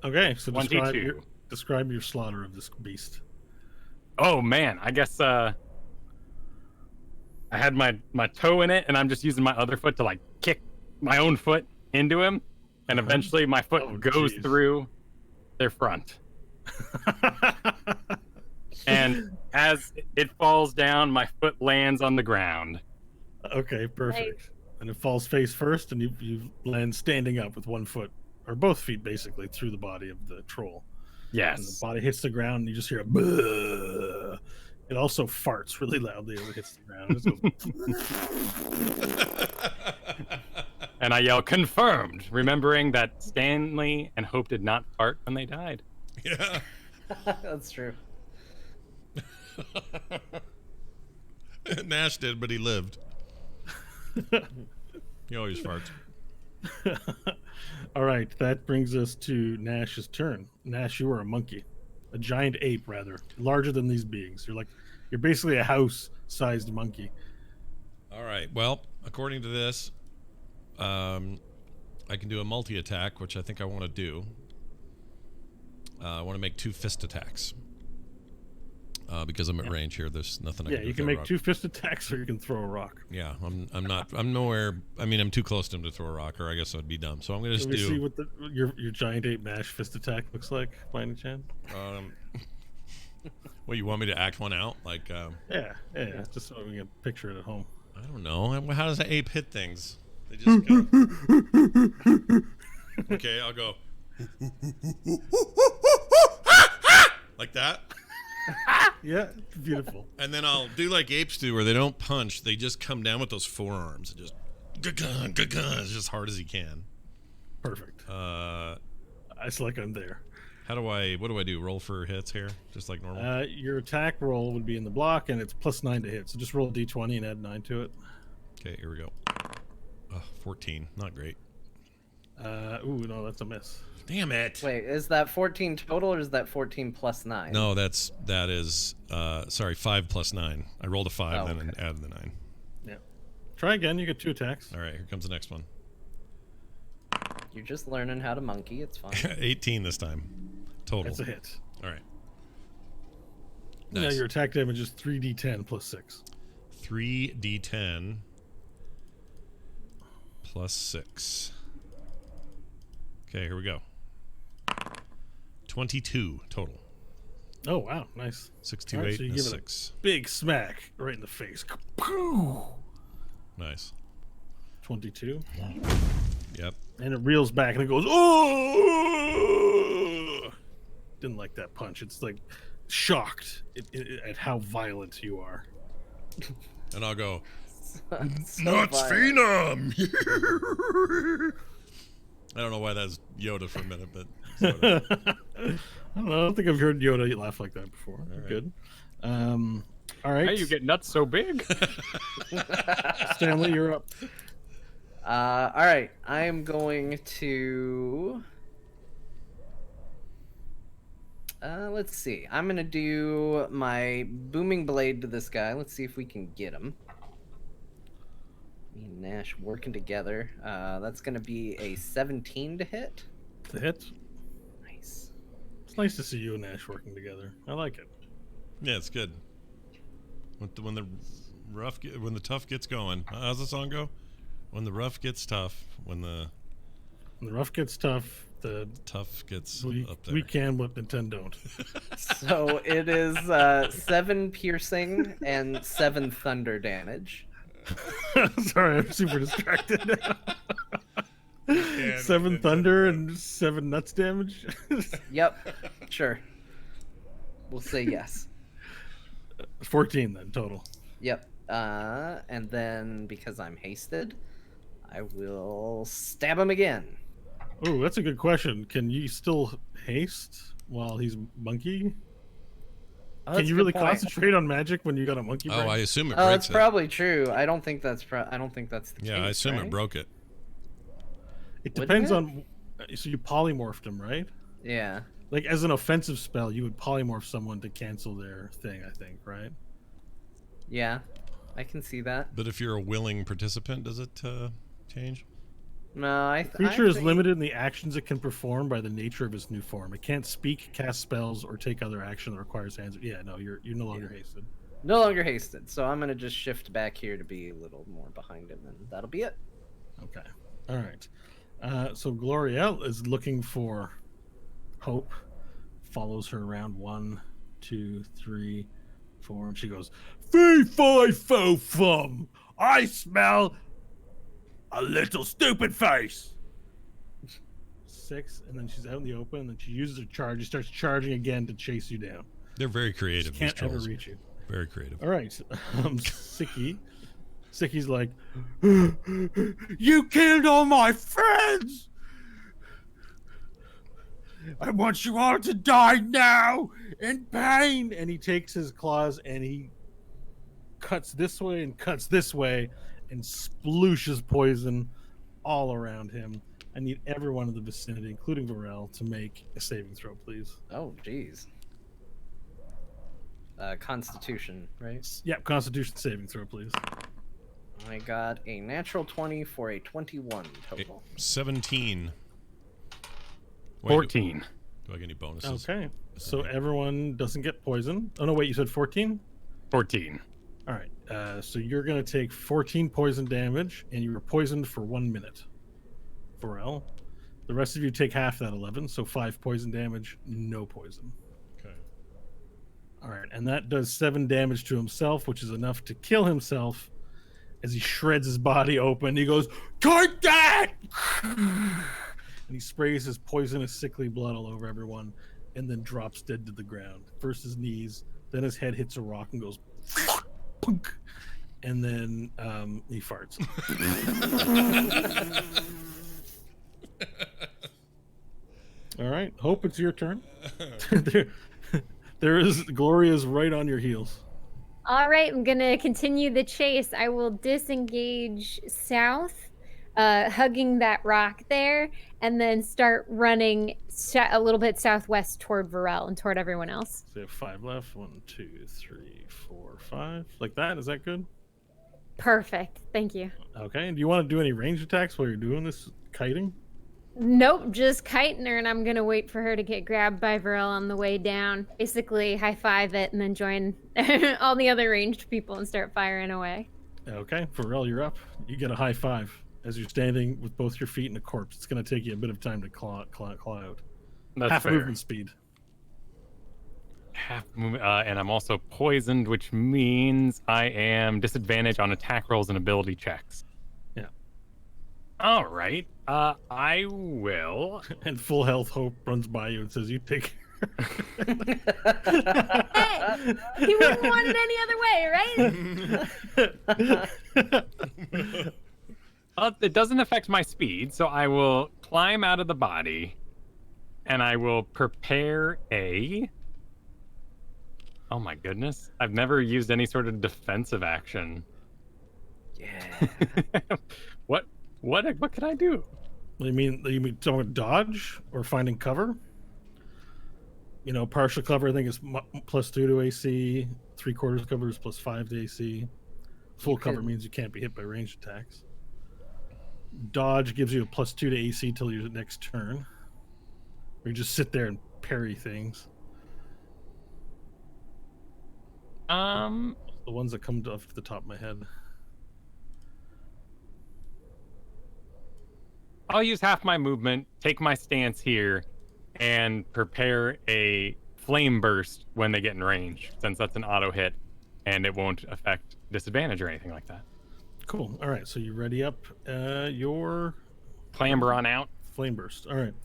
[SPEAKER 3] Okay, so
[SPEAKER 4] 22.
[SPEAKER 3] describe your slaughter of this beast.
[SPEAKER 4] Oh man, I guess I had my toe in it, and I'm just using my other foot to like kick my own foot into him, and eventually my foot goes through their front. And as it falls down, my foot lands on the ground.
[SPEAKER 3] Okay, perfect. And it falls face first, and you land standing up with one foot, or both feet basically, through the body of the troll.
[SPEAKER 4] Yes.
[SPEAKER 3] And the body hits the ground, and you just hear a "Bleh." It also farts really loudly as it hits the ground. It goes
[SPEAKER 4] And I yell, confirmed, remembering that Stanley and Hope did not fart when they died.
[SPEAKER 1] Yeah.
[SPEAKER 5] That's true.
[SPEAKER 1] Nash did, but he lived. He always farts.
[SPEAKER 3] All right, that brings us to Nash's turn. Nash, you are a monkey, a giant ape, rather larger than these beings. You're basically a house-sized monkey.
[SPEAKER 1] All right. Well, according to this, I can do a multi-attack, which I think I want to do. I want to make 2 fist attacks. Because I'm at range here, there's nothing I can do.
[SPEAKER 3] Yeah, you
[SPEAKER 1] with
[SPEAKER 3] can
[SPEAKER 1] a
[SPEAKER 3] make
[SPEAKER 1] rock.
[SPEAKER 3] 2 fist attacks, or you can throw a rock.
[SPEAKER 1] Yeah, I'm nowhere. I mean, I'm too close to him to throw a rock, or I guess I'd be dumb. So I'm gonna just
[SPEAKER 3] Can we see
[SPEAKER 1] do.
[SPEAKER 3] what your giant ape Nash fist attack looks like, by any chance?
[SPEAKER 1] Well, you want me to act one out? Like,
[SPEAKER 3] Yeah, just so we can picture it at home.
[SPEAKER 1] I don't know. How does an ape hit things? They just kinda... Okay, I'll go. Like that.
[SPEAKER 3] Yeah, beautiful.
[SPEAKER 1] And then I'll do like apes do, where they don't punch. They just come down with those forearms and just as just hard as he can.
[SPEAKER 3] Perfect. It's like I'm there.
[SPEAKER 1] What do I do? Roll for hits here? Just like normal?
[SPEAKER 3] Your attack roll would be in the block, and it's +9 to hit. So just roll a d20 and add 9 to it.
[SPEAKER 1] Okay, here we go. 14. Not great.
[SPEAKER 3] Ooh, no, that's a miss.
[SPEAKER 1] Damn it.
[SPEAKER 5] Wait, is that 14 total, or is that 14 plus 9?
[SPEAKER 1] No, that is 5 plus 9. I rolled a 5 then and added the 9.
[SPEAKER 3] Yeah. Try again. You get 2 attacks.
[SPEAKER 1] All right, here comes the next one.
[SPEAKER 5] You're just learning how to monkey. It's fine.
[SPEAKER 1] 18 this time. Total.
[SPEAKER 3] That's a hit.
[SPEAKER 1] All right.
[SPEAKER 3] Now
[SPEAKER 1] Nice.
[SPEAKER 3] your attack damage is 3d10 plus 6.
[SPEAKER 1] 3d10 plus 6. Okay, here we go. 22 total.
[SPEAKER 3] Oh, wow. Nice.
[SPEAKER 1] 6 to
[SPEAKER 3] All right,
[SPEAKER 1] 8
[SPEAKER 3] so you
[SPEAKER 1] and
[SPEAKER 3] give it a
[SPEAKER 1] 6.
[SPEAKER 3] big smack right in the face. Kapoo!
[SPEAKER 1] Nice.
[SPEAKER 3] 22.
[SPEAKER 1] Yep.
[SPEAKER 3] And it reels back and it goes, oh! Didn't like that punch. It's like shocked at how violent you are.
[SPEAKER 1] And I'll go,
[SPEAKER 5] So
[SPEAKER 1] Nuts
[SPEAKER 5] violent.
[SPEAKER 1] Phenom! I don't know why that's Yoda for a minute, but sort of.
[SPEAKER 3] I don't think I've heard Yoda laugh like that before.
[SPEAKER 1] right.
[SPEAKER 3] Good. All right.
[SPEAKER 4] How you get nuts so big?
[SPEAKER 3] Stanley, you're up.
[SPEAKER 5] All right, I am going to. Let's see. I'm gonna do my booming blade to this guy. Let's see if we can get him. Me and Nash working together. That's gonna be a 17 to hit.
[SPEAKER 3] The hit.
[SPEAKER 5] Nice.
[SPEAKER 3] It's nice to see you and Nash working together. I like it.
[SPEAKER 1] Yeah, it's good. When the tough gets going. How's the song go? When the rough gets tough. When the
[SPEAKER 3] rough gets tough, the
[SPEAKER 1] tough gets
[SPEAKER 3] we,
[SPEAKER 1] up there.
[SPEAKER 3] we can what Nintendo don't.
[SPEAKER 5] So it is 7 piercing and 7 thunder damage.
[SPEAKER 3] Sorry, I'm super distracted. 7 thunder and 7 nuts damage.
[SPEAKER 5] Yep, sure. We'll say yes.
[SPEAKER 3] 14 then total.
[SPEAKER 5] Yep. And then because I'm hasted, I will stab him again.
[SPEAKER 3] Oh, that's a good question. Can you still haste while he's monkey?
[SPEAKER 5] Oh,
[SPEAKER 3] Can
[SPEAKER 5] that's
[SPEAKER 3] you
[SPEAKER 5] a
[SPEAKER 3] really
[SPEAKER 5] good point.
[SPEAKER 3] concentrate on magic when you got a monkey brain?
[SPEAKER 1] Oh, I assume it
[SPEAKER 5] Oh,
[SPEAKER 1] breaks
[SPEAKER 5] that's
[SPEAKER 1] it.
[SPEAKER 5] probably true. I don't think that's the
[SPEAKER 1] Yeah,
[SPEAKER 5] case,
[SPEAKER 1] I assume
[SPEAKER 5] right?
[SPEAKER 1] it broke it.
[SPEAKER 3] It
[SPEAKER 5] Wouldn't
[SPEAKER 3] depends
[SPEAKER 5] it?
[SPEAKER 3] on. So you polymorphed him, right?
[SPEAKER 5] Yeah.
[SPEAKER 3] Like as an offensive spell, you would polymorph someone to cancel their thing. I think, right?
[SPEAKER 5] Yeah. I can see that.
[SPEAKER 1] But if you're a willing participant, does it change?
[SPEAKER 5] No, I
[SPEAKER 3] The creature is
[SPEAKER 5] think-
[SPEAKER 3] limited in the actions it can perform by the nature of its new form. It can't speak, cast spells, or take other action that requires hands. Yeah, no, you're no longer hasted.
[SPEAKER 5] No longer hasted, so I'm gonna just shift back here to be a little more behind him, and that'll be it.
[SPEAKER 3] Okay. All right. So Gloriel is looking for Hope. Follows her around 1, 2, 3, 4, and she goes, "Fee fi fo fum! I smell a little stupid face." 6, and then she's out in the open, and then she uses her charge. She starts charging again to chase you down.
[SPEAKER 1] They're very
[SPEAKER 3] She
[SPEAKER 1] creative. These
[SPEAKER 3] can't ever
[SPEAKER 1] trolls.
[SPEAKER 3] reach you.
[SPEAKER 1] Very creative.
[SPEAKER 3] All right. Sicky's like, "You killed all my friends! I want you all to die now in pain!" And he takes his claws and he cuts this way and cuts this way and splooshes poison all around him. I need everyone in the vicinity, including Varel, to make a saving throw, please.
[SPEAKER 5] Oh, jeez. Constitution, right?
[SPEAKER 3] Yep, Constitution saving throw, please.
[SPEAKER 5] I got a natural 20 for a 21 total.
[SPEAKER 1] 17. Wait,
[SPEAKER 4] 14.
[SPEAKER 1] Do I get any bonuses?
[SPEAKER 3] Okay, so everyone doesn't get poison. Oh no, wait, you said 14?
[SPEAKER 4] 14.
[SPEAKER 3] All right, so you're going to take 14 poison damage, and you were poisoned for 1 minute. Varel. The rest of you take half that 11, so 5 poison damage, no poison.
[SPEAKER 1] Okay.
[SPEAKER 3] All right, and that does 7 damage to himself, which is enough to kill himself as he shreds his body open. He goes, "Take that!" And he sprays his poisonous, sickly blood all over everyone, and then drops dead to the ground. First his knees, then his head hits a rock and goes, "Punk," and then he farts. All right, Hope, it's your turn. there is Gloria's right on your heels.
[SPEAKER 2] All right, I'm gonna continue the chase. I will disengage south, hugging that rock there, and then start running a little bit southwest toward Varel and toward everyone else.
[SPEAKER 3] So you have 5 left. 1, 2, 3, 4, 5. Like that? Is that good?
[SPEAKER 2] Perfect. Thank you.
[SPEAKER 3] Okay. And do you want to do any range attacks while you're doing this kiting?
[SPEAKER 2] Nope, just kiting her, and I'm gonna wait for her to get grabbed by Varel on the way down. Basically, high five it, and then join all the other ranged people and start firing away.
[SPEAKER 3] Okay. Varel, you're up. You get a high five as you're standing with both your feet in a corpse. It's going to take you a bit of time to claw out.
[SPEAKER 4] That's
[SPEAKER 3] Half
[SPEAKER 4] fair.
[SPEAKER 3] movement speed.
[SPEAKER 4] Half movement, and I'm also poisoned, which means I am disadvantaged on attack rolls and ability checks.
[SPEAKER 3] Yeah.
[SPEAKER 4] All right. I will.
[SPEAKER 3] And full health Hope runs by you and says, "You take."
[SPEAKER 2] Hey, he wouldn't want it any other way, right?
[SPEAKER 4] It doesn't affect my speed, so I will climb out of the body, and I will prepare a. Oh my goodness! I've never used any sort of defensive action.
[SPEAKER 5] Yeah.
[SPEAKER 4] What can I do?
[SPEAKER 3] You mean someone dodge or finding cover? You know, partial cover I think is +2 to AC. 3/4 cover is +5 to AC. Full cover means you can't be hit by ranged attacks. Dodge gives you a +2 to AC till your next turn. Or you just sit there and parry things. The ones that come off the top of my head.
[SPEAKER 4] I'll use half my movement, take my stance here, and prepare a flame burst when they get in range, since that's an auto hit, and it won't affect disadvantage or anything like that.
[SPEAKER 3] Cool. All right, so you ready up your
[SPEAKER 4] Clamber on out.
[SPEAKER 3] flame burst. All right.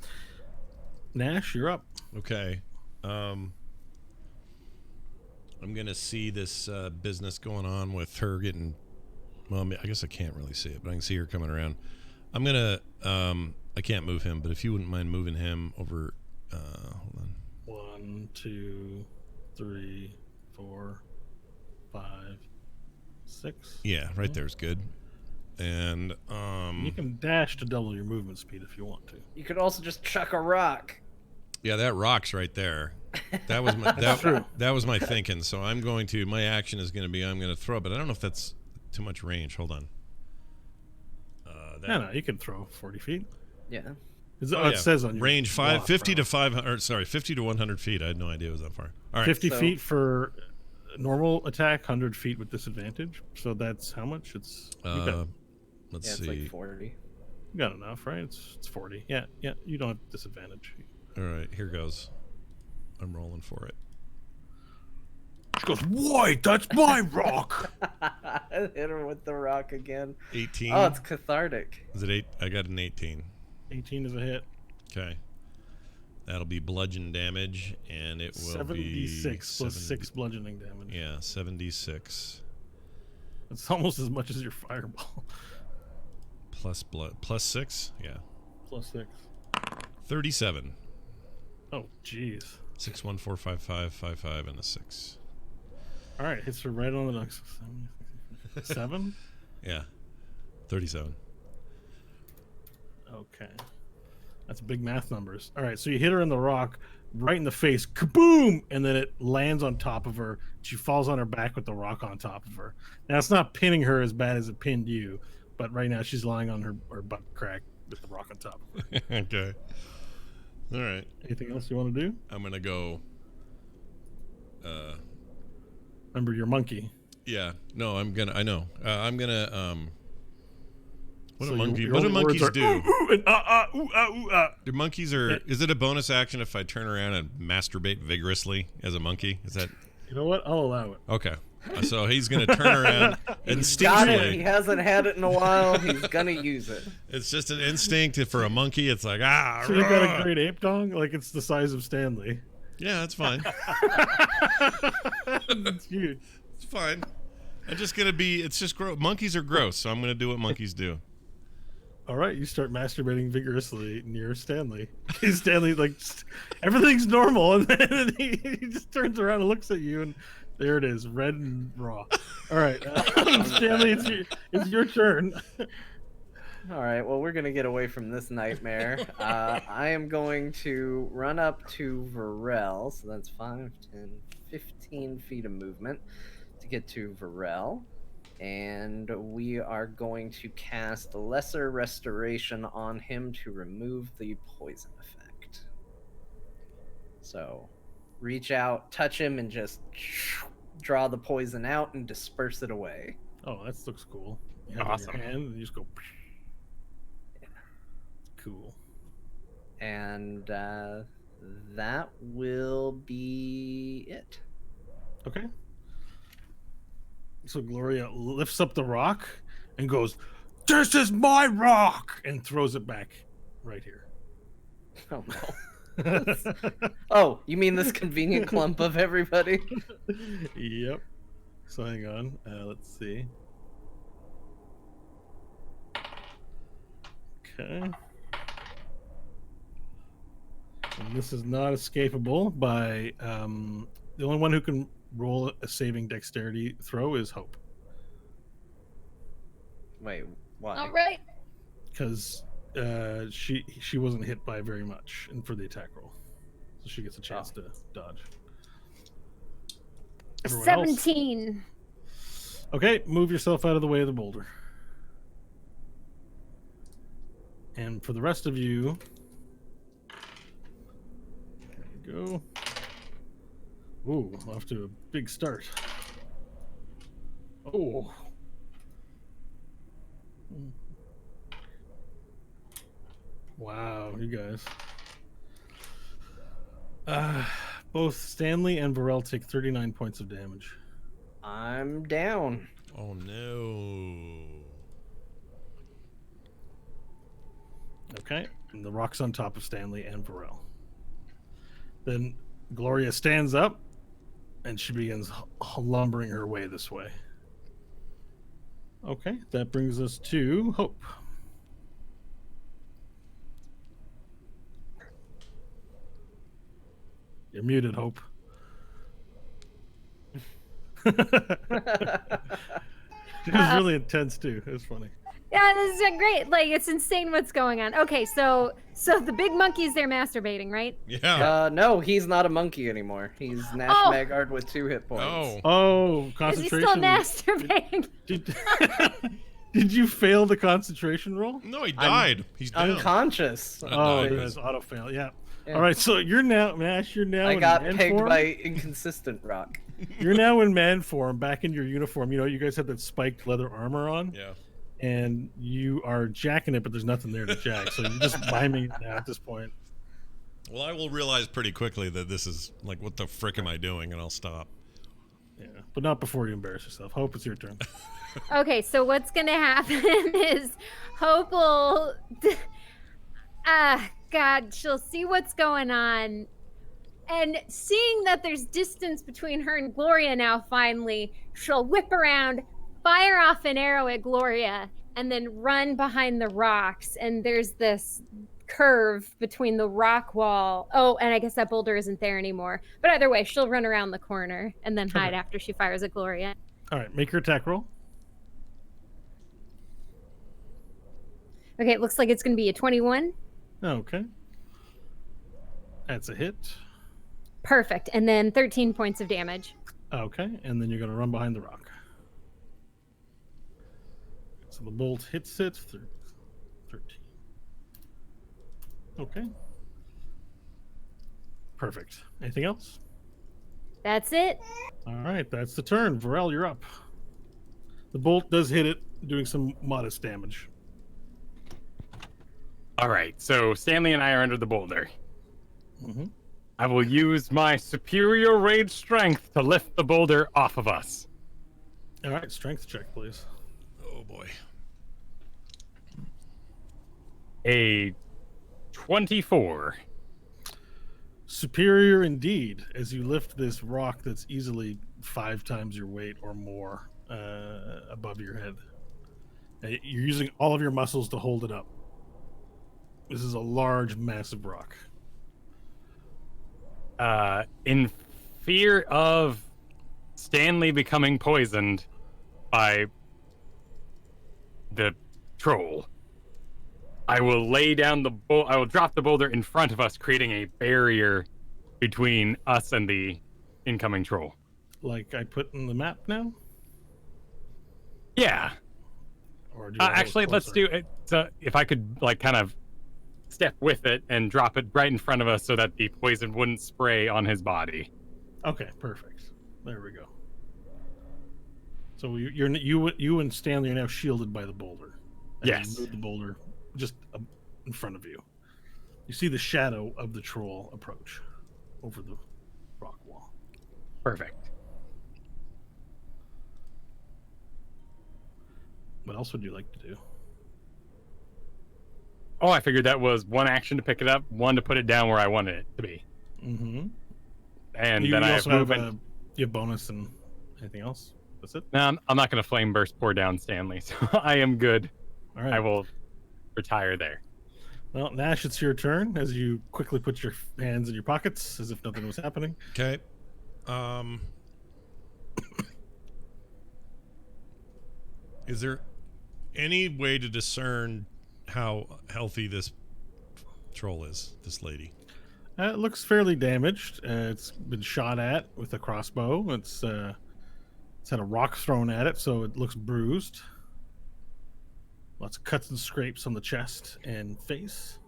[SPEAKER 3] Nash, you're up.
[SPEAKER 1] Okay. I'm gonna see this business going on with her getting. Well, I guess I can't really see it, but I can see her coming around. I'm gonna. I can't move him, but if you wouldn't mind moving him over. Hold on.
[SPEAKER 3] 1, 2, 3, 4, 5, 6.
[SPEAKER 1] Yeah, right there's good. And
[SPEAKER 3] You can dash to double your movement speed if you want to.
[SPEAKER 5] You could also just chuck a rock.
[SPEAKER 1] yeah, that rock's right there. That was my that was my thinking. So I'm going to. My action is going to be I'm going to throw, but I don't know if that's too much range. Hold on.
[SPEAKER 3] No, you can throw 40 feet.
[SPEAKER 5] Yeah.
[SPEAKER 3] It says on your
[SPEAKER 1] range
[SPEAKER 3] block,
[SPEAKER 1] 50 to
[SPEAKER 3] bro.
[SPEAKER 1] 500. Sorry, 50 to 100 feet. I had no idea it was that far. All right.
[SPEAKER 3] 50
[SPEAKER 5] So-
[SPEAKER 3] feet for normal attack, 100 feet with disadvantage. So that's how much? It's
[SPEAKER 1] Let's
[SPEAKER 5] Yeah, it's
[SPEAKER 1] see.
[SPEAKER 5] like 40.
[SPEAKER 3] you got enough, right? It's 40. Yeah. You don't have disadvantage.
[SPEAKER 1] All right, here goes. I'm rolling for it.
[SPEAKER 3] She goes, "Wait, that's my rock."
[SPEAKER 5] Hit her with the rock again.
[SPEAKER 1] 18.
[SPEAKER 5] Oh, it's cathartic.
[SPEAKER 1] Is it 8? I got an 18.
[SPEAKER 3] 18 is a hit.
[SPEAKER 1] Okay. That'll be bludgeon damage, and it will
[SPEAKER 3] 76
[SPEAKER 1] be
[SPEAKER 3] plus 6 bludgeoning damage.
[SPEAKER 1] Yeah, 76
[SPEAKER 3] It's almost as much as your fireball.
[SPEAKER 1] plus 6. Yeah,
[SPEAKER 3] Plus 6.
[SPEAKER 1] 37.
[SPEAKER 3] Oh, jeez.
[SPEAKER 1] 6, 1, 4, 5, 5, 5, 5, and a 6.
[SPEAKER 3] All right, hits her right on the nose. 7?
[SPEAKER 1] Yeah, 37.
[SPEAKER 3] Okay. That's big math numbers. All right, so you hit her in the rock, right in the face, kaboom! And then it lands on top of her. She falls on her back with the rock on top of her. Now, it's not pinning her as bad as it pinned you, but right now she's lying on her butt crack with the rock on top of her.
[SPEAKER 1] Okay. All right.
[SPEAKER 3] Anything else you want to do?
[SPEAKER 1] I'm gonna go.
[SPEAKER 3] Remember your monkey.
[SPEAKER 1] Yeah. No, I'm gonna. I know. I'm gonna. What
[SPEAKER 3] So
[SPEAKER 1] do monkey?
[SPEAKER 3] your
[SPEAKER 1] What do
[SPEAKER 3] only words
[SPEAKER 1] monkeys
[SPEAKER 3] are,
[SPEAKER 1] do?
[SPEAKER 3] Ooh, ooh, and ooh, ooh,
[SPEAKER 1] Do monkeys are? Is it a bonus action if I turn around and masturbate vigorously as a monkey? Is that
[SPEAKER 3] You know what? I'll allow it.
[SPEAKER 1] okay? So he's gonna turn around
[SPEAKER 5] Got it. He
[SPEAKER 1] instinctually.
[SPEAKER 5] hasn't had it in a while. He's gonna use it.
[SPEAKER 1] It's just an instinct for a monkey. It's like
[SPEAKER 3] So you got a
[SPEAKER 1] rah.
[SPEAKER 3] great ape dong? Like it's the size of Stanley.
[SPEAKER 1] Yeah, that's fine.
[SPEAKER 3] It's huge.
[SPEAKER 1] It's fine. I'm just gonna be. It's just gross. Monkeys are gross, so I'm gonna do what monkeys do.
[SPEAKER 3] All right, you start masturbating vigorously near Stanley. Stanley, like, everything's normal, and then he just turns around and looks at you, and there it is, red and raw. All right, Stanley, it's your turn.
[SPEAKER 5] All right, well, we're going to get away from this nightmare. I am going to run up to Varel, so that's 5, 10, 15 feet of movement to get to Varel. And we are going to cast Lesser Restoration on him to remove the poison effect. So, reach out, touch him, and just draw the poison out and disperse it away.
[SPEAKER 3] Oh, that looks cool. You have it
[SPEAKER 4] Awesome.
[SPEAKER 3] in your hand, and you just go. Cool.
[SPEAKER 5] And that will be it.
[SPEAKER 3] Okay. So Gloria lifts up the rock and goes, "This is my rock!" and throws it back right here.
[SPEAKER 5] Oh no. Oh, you mean this convenient clump of everybody?
[SPEAKER 3] Yep. So hang on. Let's see. Okay. And this is not escapable by the only one who can roll a saving dexterity throw is Hope,
[SPEAKER 5] Wait, why?
[SPEAKER 2] All right.
[SPEAKER 3] because she wasn't hit by very much and for the attack roll, so she gets a chance to dodge. Everyone else?
[SPEAKER 2] 17.
[SPEAKER 3] Okay, move yourself out of the way of the boulder. And for the rest of you, there you go. Ooh, off to a big start. Oh. Wow, you guys. Both Stanley and Varel take 39 points of damage.
[SPEAKER 5] I'm down.
[SPEAKER 1] Oh no.
[SPEAKER 3] Okay, and the rock's on top of Stanley and Varel. Then Gloria stands up, and she begins lumbering her way this way. Okay, that brings us to Hope. You're muted, Hope. It was really intense too. It was funny.
[SPEAKER 2] Yeah, this is great. Like, it's insane what's going on. Okay, so the big monkey's there masturbating, right?
[SPEAKER 1] Yeah.
[SPEAKER 5] No, he's not a monkey anymore. He's Nash
[SPEAKER 2] Oh.
[SPEAKER 5] Magard with 2 hit points.
[SPEAKER 1] Oh.
[SPEAKER 3] Oh,
[SPEAKER 2] Is he
[SPEAKER 3] concentration.
[SPEAKER 2] still masturbating?
[SPEAKER 3] Did- Did you fail the concentration roll?
[SPEAKER 1] No, he died. He's down.
[SPEAKER 5] Unconscious.
[SPEAKER 3] Oh,
[SPEAKER 1] died.
[SPEAKER 3] it was auto fail. Yeah.
[SPEAKER 5] Yeah.
[SPEAKER 3] All right, so you're now, Nash. You're now
[SPEAKER 5] I
[SPEAKER 3] in
[SPEAKER 5] got
[SPEAKER 3] man
[SPEAKER 5] pegged
[SPEAKER 3] form.
[SPEAKER 5] by inconsistent rock.
[SPEAKER 3] You're now in man form, back in your uniform. You know, you guys have that spiked leather armor on,
[SPEAKER 1] Yeah.
[SPEAKER 3] and you are jacking it, but there's nothing there to jack. So you're just miming it now at this point.
[SPEAKER 1] Well, I will realize pretty quickly that this is like, what the frick am I doing? And I'll stop.
[SPEAKER 3] Yeah, but not before you embarrass yourself. Hope, it's your turn.
[SPEAKER 2] Okay, so what's gonna happen is Hope will God, she'll see what's going on. And seeing that there's distance between her and Gloria now, finally, she'll whip around, fire off an arrow at Gloria, and then run behind the rocks. And there's this curve between the rock wall. Oh, and I guess that boulder isn't there anymore. But either way, she'll run around the corner and then hide after she fires at Gloria.
[SPEAKER 3] All right, make your attack roll.
[SPEAKER 2] Okay, it looks like it's going to be a 21.
[SPEAKER 3] Okay. That's a hit.
[SPEAKER 2] Perfect. And then 13 points of damage.
[SPEAKER 3] Okay, and then you're going to run behind the rock. So the bolt hits it. 13. Okay. Perfect. Anything else?
[SPEAKER 2] That's it.
[SPEAKER 3] All right, that's the turn. Varel, you're up. The bolt does hit it, doing some modest damage.
[SPEAKER 4] All right, so Stanley and I are under the boulder.
[SPEAKER 3] Mm-hmm.
[SPEAKER 4] I will use my superior rage strength to lift the boulder off of us.
[SPEAKER 3] All right, strength check, please.
[SPEAKER 1] Oh, boy.
[SPEAKER 4] A 24.
[SPEAKER 3] Superior indeed, as you lift this rock that's easily 5 times your weight or more above your head. You're using all of your muscles to hold it up. This is a large, massive rock.
[SPEAKER 4] In fear of Stanley becoming poisoned by the troll, I will lay down I will drop the boulder in front of us, creating a barrier between us and the incoming troll.
[SPEAKER 3] Like I put in the map now?
[SPEAKER 4] Yeah.
[SPEAKER 3] Or do you want to
[SPEAKER 4] Actually,
[SPEAKER 3] look
[SPEAKER 4] let's
[SPEAKER 3] closer?
[SPEAKER 4] do it. So if I could, like, kind of step with it and drop it right in front of us so that the poison wouldn't spray on his body.
[SPEAKER 3] Okay, perfect. There we go. So you and Stanley are now shielded by the boulder. As
[SPEAKER 4] Yes.
[SPEAKER 3] you move the boulder just in front of you. You see the shadow of the troll approach over the rock wall.
[SPEAKER 4] Perfect.
[SPEAKER 3] What else would you like to do?
[SPEAKER 4] Oh, I figured that was one action to pick it up, one to put it down where I wanted it to be.
[SPEAKER 3] Mm-hmm.
[SPEAKER 4] And
[SPEAKER 3] you
[SPEAKER 4] then I have
[SPEAKER 3] also have
[SPEAKER 4] movement.
[SPEAKER 3] you have bonus and anything else? That's it?
[SPEAKER 4] No, I'm not going to flame burst pour down Stanley, so I am good.
[SPEAKER 3] All right.
[SPEAKER 4] I will retire there.
[SPEAKER 3] Well, Nash, it's your turn as you quickly put your hands in your pockets as if nothing was happening.
[SPEAKER 1] Okay. Is there any way to discern how healthy this troll is, this lady?
[SPEAKER 3] It looks fairly damaged. It's been shot at with a crossbow. It's had a rock thrown at it, so it looks bruised. Lots of cuts and scrapes on the chest and face.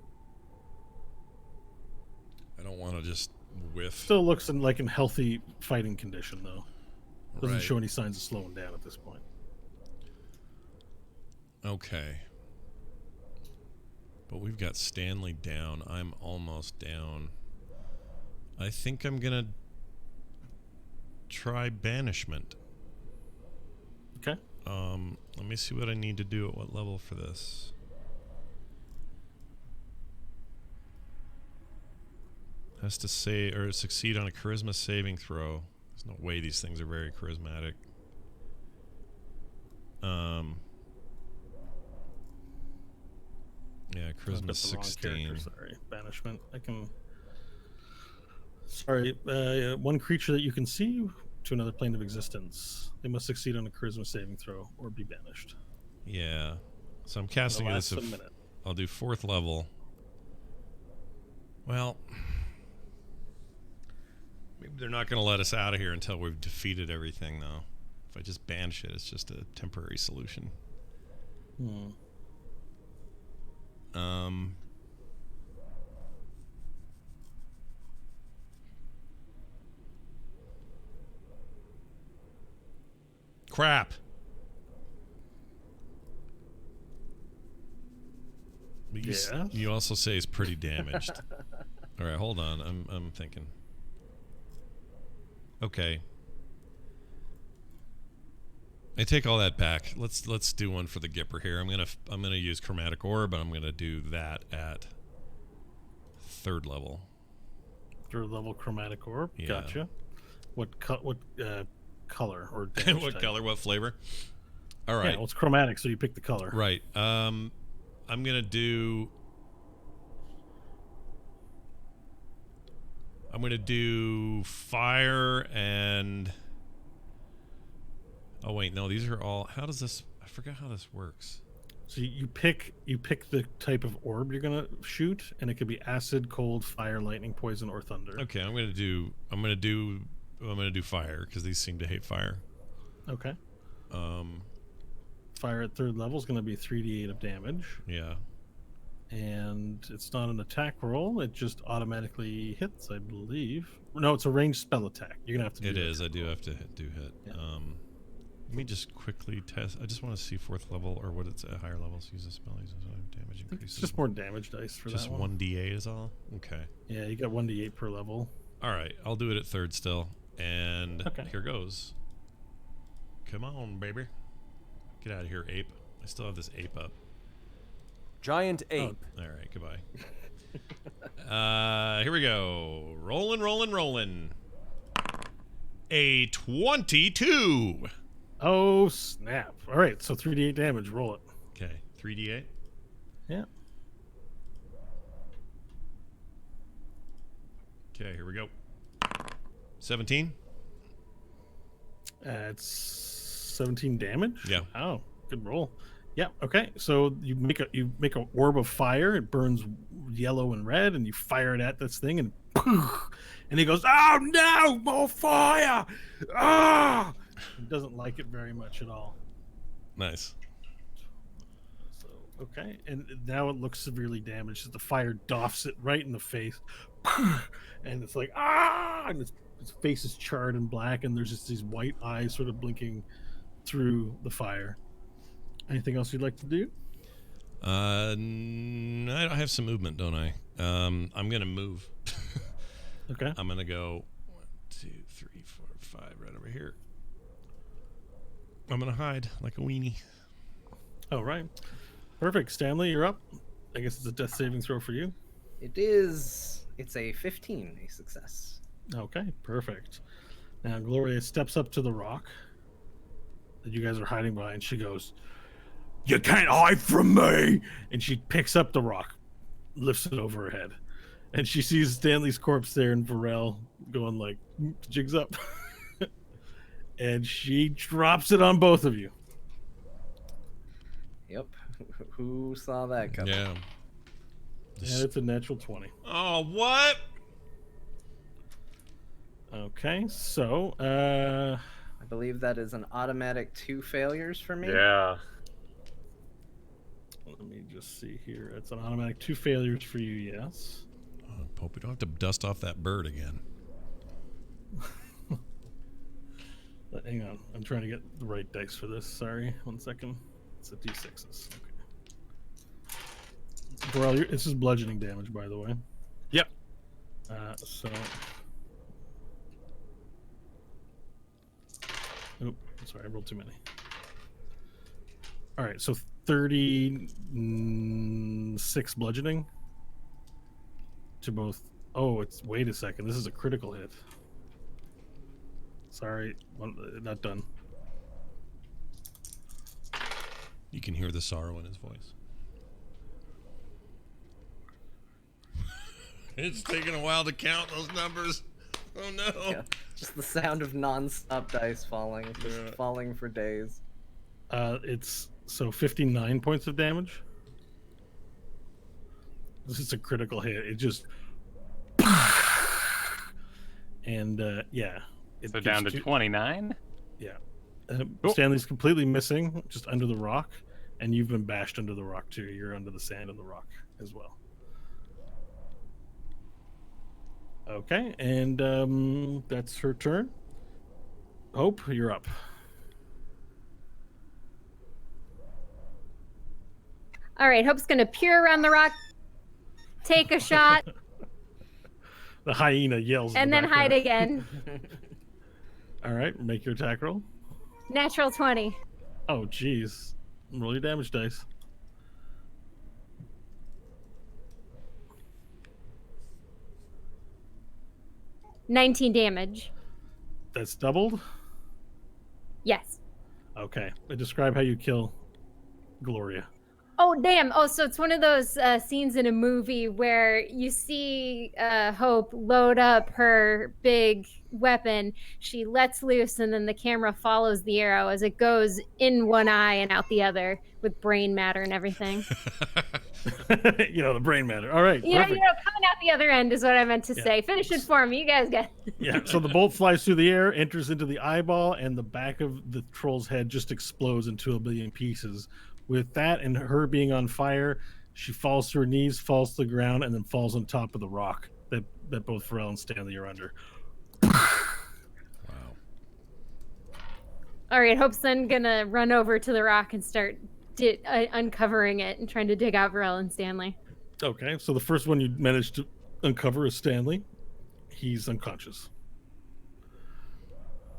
[SPEAKER 1] I don't want to just whiff.
[SPEAKER 3] Still looks in healthy fighting condition, though. Doesn't
[SPEAKER 1] Right.
[SPEAKER 3] show any signs of slowing down at this point.
[SPEAKER 1] Okay. But we've got Stanley down. I'm almost down. I think I'm going to try banishment.
[SPEAKER 3] Okay.
[SPEAKER 1] Let me see what I need to do at what level for this. Has to say or succeed on a charisma saving throw. There's no way these things are very charismatic. Yeah,
[SPEAKER 3] I
[SPEAKER 1] charisma
[SPEAKER 3] picked the wrong
[SPEAKER 1] 16.
[SPEAKER 3] character, sorry. Banishment. I can. Sorry. One creature that you can see to another plane of existence. They must succeed on a charisma saving throw or be banished.
[SPEAKER 1] Yeah. So I'm casting
[SPEAKER 3] It'll
[SPEAKER 1] this.
[SPEAKER 3] last a minute.
[SPEAKER 1] I'll do 4th level. Well, maybe they're not going to let us out of here until we've defeated everything, though. If I just banish it, it's just a temporary solution. Crap. But you also say he's pretty damaged. All right, hold on. I'm thinking. Okay. I take all that back. Let's do one for the Gipper here. I'm gonna use Chromatic Orb, but I'm gonna do that at 3rd level.
[SPEAKER 3] 3rd level Chromatic Orb.
[SPEAKER 1] Yeah.
[SPEAKER 3] Gotcha. What color or
[SPEAKER 1] What color? What flavor? All right.
[SPEAKER 3] Yeah, well, it's chromatic, so you pick the color.
[SPEAKER 1] Right. I'm gonna do fire and. Oh wait, no, these are all. How does this? I forgot how this works.
[SPEAKER 3] So you pick the type of orb you're gonna shoot, and it could be acid, cold, fire, lightning, poison, or thunder.
[SPEAKER 1] Okay, I'm gonna do fire because these seem to hate fire.
[SPEAKER 3] Okay. Fire at 3rd level is gonna be 3d8 of damage.
[SPEAKER 1] Yeah.
[SPEAKER 3] And it's not an attack roll; it just automatically hits, I believe. No, it's a ranged spell attack. You're gonna have to.
[SPEAKER 1] It is. I do have to do hit.
[SPEAKER 3] Yeah.
[SPEAKER 1] Let me just quickly test. I just want to see 4th level or what it's at higher levels. Use a spell. Use a damage increases.
[SPEAKER 3] It's just more damage dice for
[SPEAKER 1] just
[SPEAKER 3] that one.
[SPEAKER 1] 1d8 is all. Okay.
[SPEAKER 3] Yeah, you got 1d8 per level.
[SPEAKER 1] All right, I'll do it at 3rd still, and
[SPEAKER 3] Okay.
[SPEAKER 1] here goes. Come on, baby. Get out of here, ape. I still have this ape up.
[SPEAKER 6] Giant ape.
[SPEAKER 1] All right, goodbye. Here we go. Rolling. A 22.
[SPEAKER 3] Oh snap! All right, so 3d8 damage. Roll it.
[SPEAKER 1] Okay, 3d8.
[SPEAKER 3] Yeah.
[SPEAKER 1] Okay, here we go. 17.
[SPEAKER 3] It's 17 damage.
[SPEAKER 1] Yeah.
[SPEAKER 3] Oh, good roll. Yeah. Okay. So you make a orb of fire. It burns yellow and red, and you fire it at this thing, and poof, and he goes, "Oh no, more fire!" Ah! He doesn't like it very much at all.
[SPEAKER 1] Nice.
[SPEAKER 3] So okay, and now it looks severely damaged as the fire doffs it right in the face, and it's like and its face is charred and black, and there's just these white eyes sort of blinking through the fire. Anything else you'd like to do?
[SPEAKER 1] I have some movement, don't I? I'm gonna move.
[SPEAKER 3] Okay.
[SPEAKER 1] I'm gonna go 1, 2, 3, 4, 5, right over here. I'm gonna hide like a weenie.
[SPEAKER 3] All right. Perfect. Stanley, you're up. I guess it's a death saving throw for you.
[SPEAKER 5] It is. It's a 15, a success.
[SPEAKER 3] Okay, perfect. Now Gloria steps up to the rock that you guys are hiding behind. She goes, "You can't hide from me!" And she picks up the rock, lifts it over her head, and she sees Stanley's corpse there and Varel going like, jigs up. And she drops it on both of you.
[SPEAKER 5] Yep. Who saw that coming?
[SPEAKER 1] Yeah.
[SPEAKER 3] And it's a natural 20.
[SPEAKER 1] Oh, what?
[SPEAKER 3] Okay, so
[SPEAKER 5] I believe that is an automatic 2 failures for me.
[SPEAKER 4] Yeah.
[SPEAKER 3] let me just see here. It's an automatic 2 failures for you, yes.
[SPEAKER 1] Hope we don't have to dust off that bird again.
[SPEAKER 3] Hang on, I'm trying to get the right dice for this. Sorry, 1 second. It's a d6s. Okay. Well, this is bludgeoning damage, by the way.
[SPEAKER 4] Yep.
[SPEAKER 3] So. Oop, sorry, I rolled too many. All right, so 36 bludgeoning to both. Oh, it's wait a second. This is a critical hit. Sorry, not done.
[SPEAKER 1] You can hear the sorrow in his voice. It's taking a while to count those numbers. Oh no.
[SPEAKER 5] Yeah, just the sound of non-stop dice falling, just falling for days.
[SPEAKER 3] It's so 59 points of damage. This is a critical hit. It just and yeah.
[SPEAKER 4] So down to 29?
[SPEAKER 3] Yeah.
[SPEAKER 4] Cool.
[SPEAKER 3] Stanley's completely missing, just under the rock, and you've been bashed under the rock too. You're under the sand and the rock as well. Okay, and that's her turn. Hope, you're up.
[SPEAKER 2] All right, Hope's gonna peer around the rock, take a shot,
[SPEAKER 3] The hyena yells, in
[SPEAKER 2] and
[SPEAKER 3] the
[SPEAKER 2] then hide
[SPEAKER 3] background.
[SPEAKER 2] again.
[SPEAKER 3] All right, make your attack roll.
[SPEAKER 2] Natural 20.
[SPEAKER 3] Oh, jeez. Roll your damage dice.
[SPEAKER 2] $19 damage.
[SPEAKER 3] That's doubled.
[SPEAKER 2] Yes.
[SPEAKER 3] Okay, describe how you kill Gloria.
[SPEAKER 2] Oh, damn. Oh, so it's one of those scenes in a movie where you see Hope load up her big weapon. She lets loose, and then the camera follows the arrow as it goes in one eye and out the other with brain matter and everything.
[SPEAKER 3] The brain matter. All right,
[SPEAKER 2] You know,
[SPEAKER 3] perfect.
[SPEAKER 2] coming out the other end is what I meant to
[SPEAKER 3] Yeah.
[SPEAKER 2] say. Finish it for me. You guys get
[SPEAKER 3] Yeah, so the bolt flies through the air, enters into the eyeball, and the back of the troll's head just explodes into a billion pieces. With that and her being on fire, she falls to her knees, falls to the ground, and then falls on top of the rock that both Varel and Stanley are under.
[SPEAKER 1] Wow.
[SPEAKER 2] All right, Hope's then gonna run over to the rock and start uncovering it and trying to dig out Varel and Stanley.
[SPEAKER 3] Okay, so the first one you managed to uncover is Stanley. He's unconscious.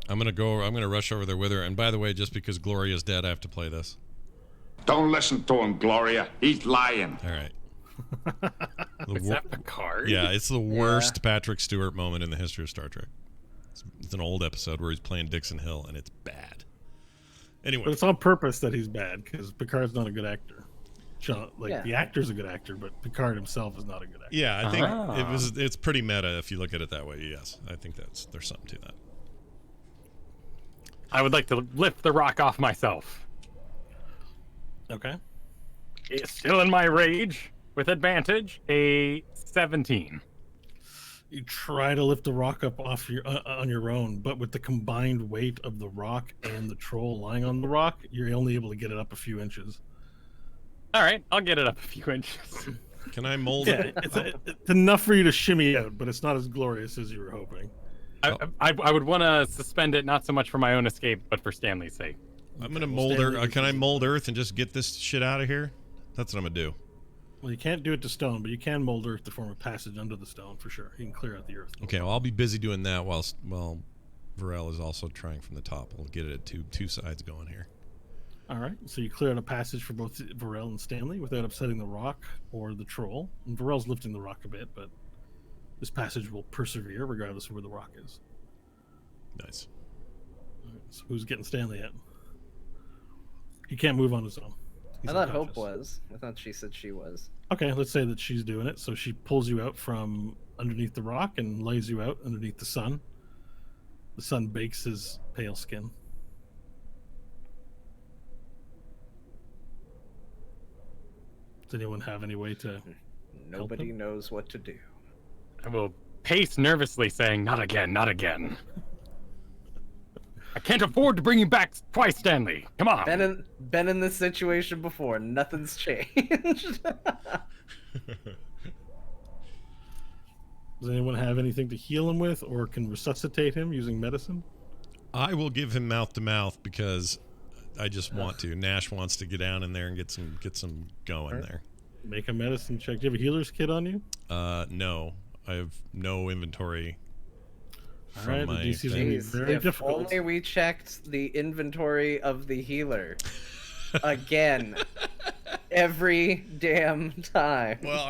[SPEAKER 1] I'm gonna rush over there with her. And by the way, just because Gloria's dead, I have to play this.
[SPEAKER 7] Don't listen to him, Gloria. He's lying.
[SPEAKER 1] All right.
[SPEAKER 4] Is that Picard?
[SPEAKER 1] Yeah, it's the worst Patrick Stewart moment in the history of Star Trek. It's an old episode where he's playing Dixon Hill, and it's bad. Anyway,
[SPEAKER 3] But it's on purpose that he's bad, because Picard's not a good actor. The actor's a good actor, but Picard himself is not a good actor.
[SPEAKER 1] yeah, I think it's pretty meta if you look at it that way. Yes, I think there's something to that.
[SPEAKER 4] I would like to lift the rock off myself.
[SPEAKER 3] Okay.
[SPEAKER 4] It's still in my rage with advantage, a 17.
[SPEAKER 3] You try to lift the rock up off on your own, but with the combined weight of the rock and the troll lying on the rock, you're only able to get it up a few inches.
[SPEAKER 4] All right, I'll get it up a few inches.
[SPEAKER 1] Can I mold
[SPEAKER 3] Yeah,
[SPEAKER 1] it?
[SPEAKER 3] it's enough for you to shimmy out, but it's not as glorious as you were hoping.
[SPEAKER 4] I would want to suspend it, not so much for my own escape, but for Stanley's sake.
[SPEAKER 1] I'm gonna mold Earth. Can I mold Earth and just get this shit out of here? That's what I'm gonna do.
[SPEAKER 3] Well, you can't do it to stone, but you can mold earth to form a passage under the stone for sure. You can clear out the earth.
[SPEAKER 1] Okay, well, I'll be busy doing that while Varel is also trying from the top. We'll get it at two sides going here.
[SPEAKER 3] All right, so you clear out a passage for both Varel and Stanley without upsetting the rock or the troll. And Varel's lifting the rock a bit, but this passage will persevere regardless of where the rock is.
[SPEAKER 1] Nice.
[SPEAKER 3] All right, so who's getting Stanley at? He can't move on his own. He's
[SPEAKER 5] I thought
[SPEAKER 3] unconscious.
[SPEAKER 5] Hope was. I thought she said she was.
[SPEAKER 3] Okay, let's say that she's doing it. So she pulls you out from underneath the rock and lays you out underneath the sun. The sun bakes his pale skin. Does anyone have any way to...
[SPEAKER 5] Nobody knows what to do.
[SPEAKER 4] I will pace nervously, saying, "Not again, not again." I can't afford to bring you back twice, Stanley. Come on.
[SPEAKER 5] Been in this situation before. Nothing's changed.
[SPEAKER 3] Does anyone have anything to heal him with or can resuscitate him using medicine?
[SPEAKER 1] I will give him mouth to mouth because I just want to. Nash wants to get down in there and get some going there.
[SPEAKER 3] Make a medicine check. Do you have a healer's kit on you?
[SPEAKER 1] No, I have no inventory.
[SPEAKER 3] All right, the DC is going to be
[SPEAKER 5] Jeez,
[SPEAKER 3] very
[SPEAKER 5] if
[SPEAKER 3] difficult.
[SPEAKER 5] only we checked the inventory of the healer. Again. Every damn time.
[SPEAKER 1] Well,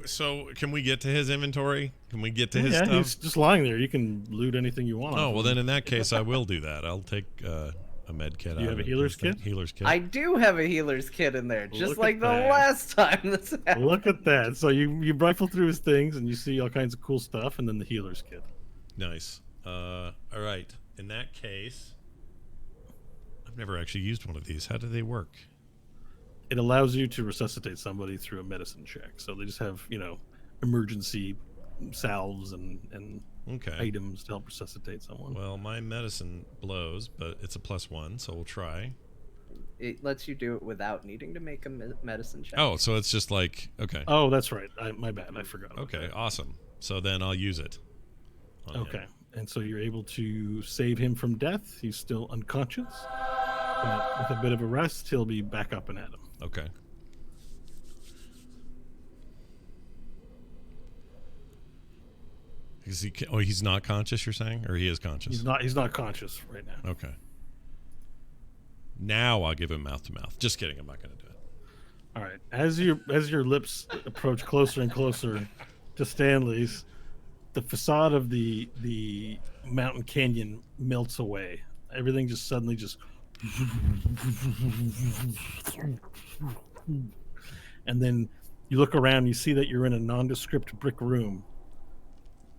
[SPEAKER 1] so can we get to his inventory? Can we get to his
[SPEAKER 3] Yeah,
[SPEAKER 1] stuff?
[SPEAKER 3] he's just lying there. You can loot anything you want.
[SPEAKER 1] Oh, well, then in that case, I will do that. I'll take a med kit.
[SPEAKER 3] You
[SPEAKER 1] out
[SPEAKER 3] have
[SPEAKER 1] of
[SPEAKER 3] a healer's
[SPEAKER 1] this thing.
[SPEAKER 3] kit?
[SPEAKER 1] Healer's kit.
[SPEAKER 5] I do have a healer's kit in there, just
[SPEAKER 3] Look
[SPEAKER 5] like
[SPEAKER 3] at
[SPEAKER 5] the
[SPEAKER 3] that.
[SPEAKER 5] last time this happened.
[SPEAKER 3] Look at that. So you rifle through his things and you see all kinds of cool stuff, and then the healer's kit.
[SPEAKER 1] Nice. All right. In that case, I've never actually used one of these. How do they work?
[SPEAKER 3] It allows you to resuscitate somebody through a medicine check. So they just have, emergency salves and
[SPEAKER 1] Okay.
[SPEAKER 3] items to help resuscitate someone.
[SPEAKER 1] Well, my medicine blows, but it's a +1, so we'll try.
[SPEAKER 5] It lets you do it without needing to make a medicine check.
[SPEAKER 1] Oh, so it's just like, okay.
[SPEAKER 3] Oh, that's right. My bad. I forgot.
[SPEAKER 1] Okay, awesome. So then I'll use it.
[SPEAKER 3] Okay. And so you're able to save him from death. He's still unconscious. But with a bit of a rest, he'll be back up and at him.
[SPEAKER 1] Okay. Is he? Oh, he's not conscious. You're saying, or he is conscious?
[SPEAKER 3] He's not conscious right now.
[SPEAKER 1] Okay. Now I'll give him mouth to mouth. Just kidding. I'm not going to do it.
[SPEAKER 3] All right. As your lips approach closer and closer to Stanley's, the facade of the mountain canyon melts away. Everything just suddenly just, and then you look around. You see that you're in a nondescript brick room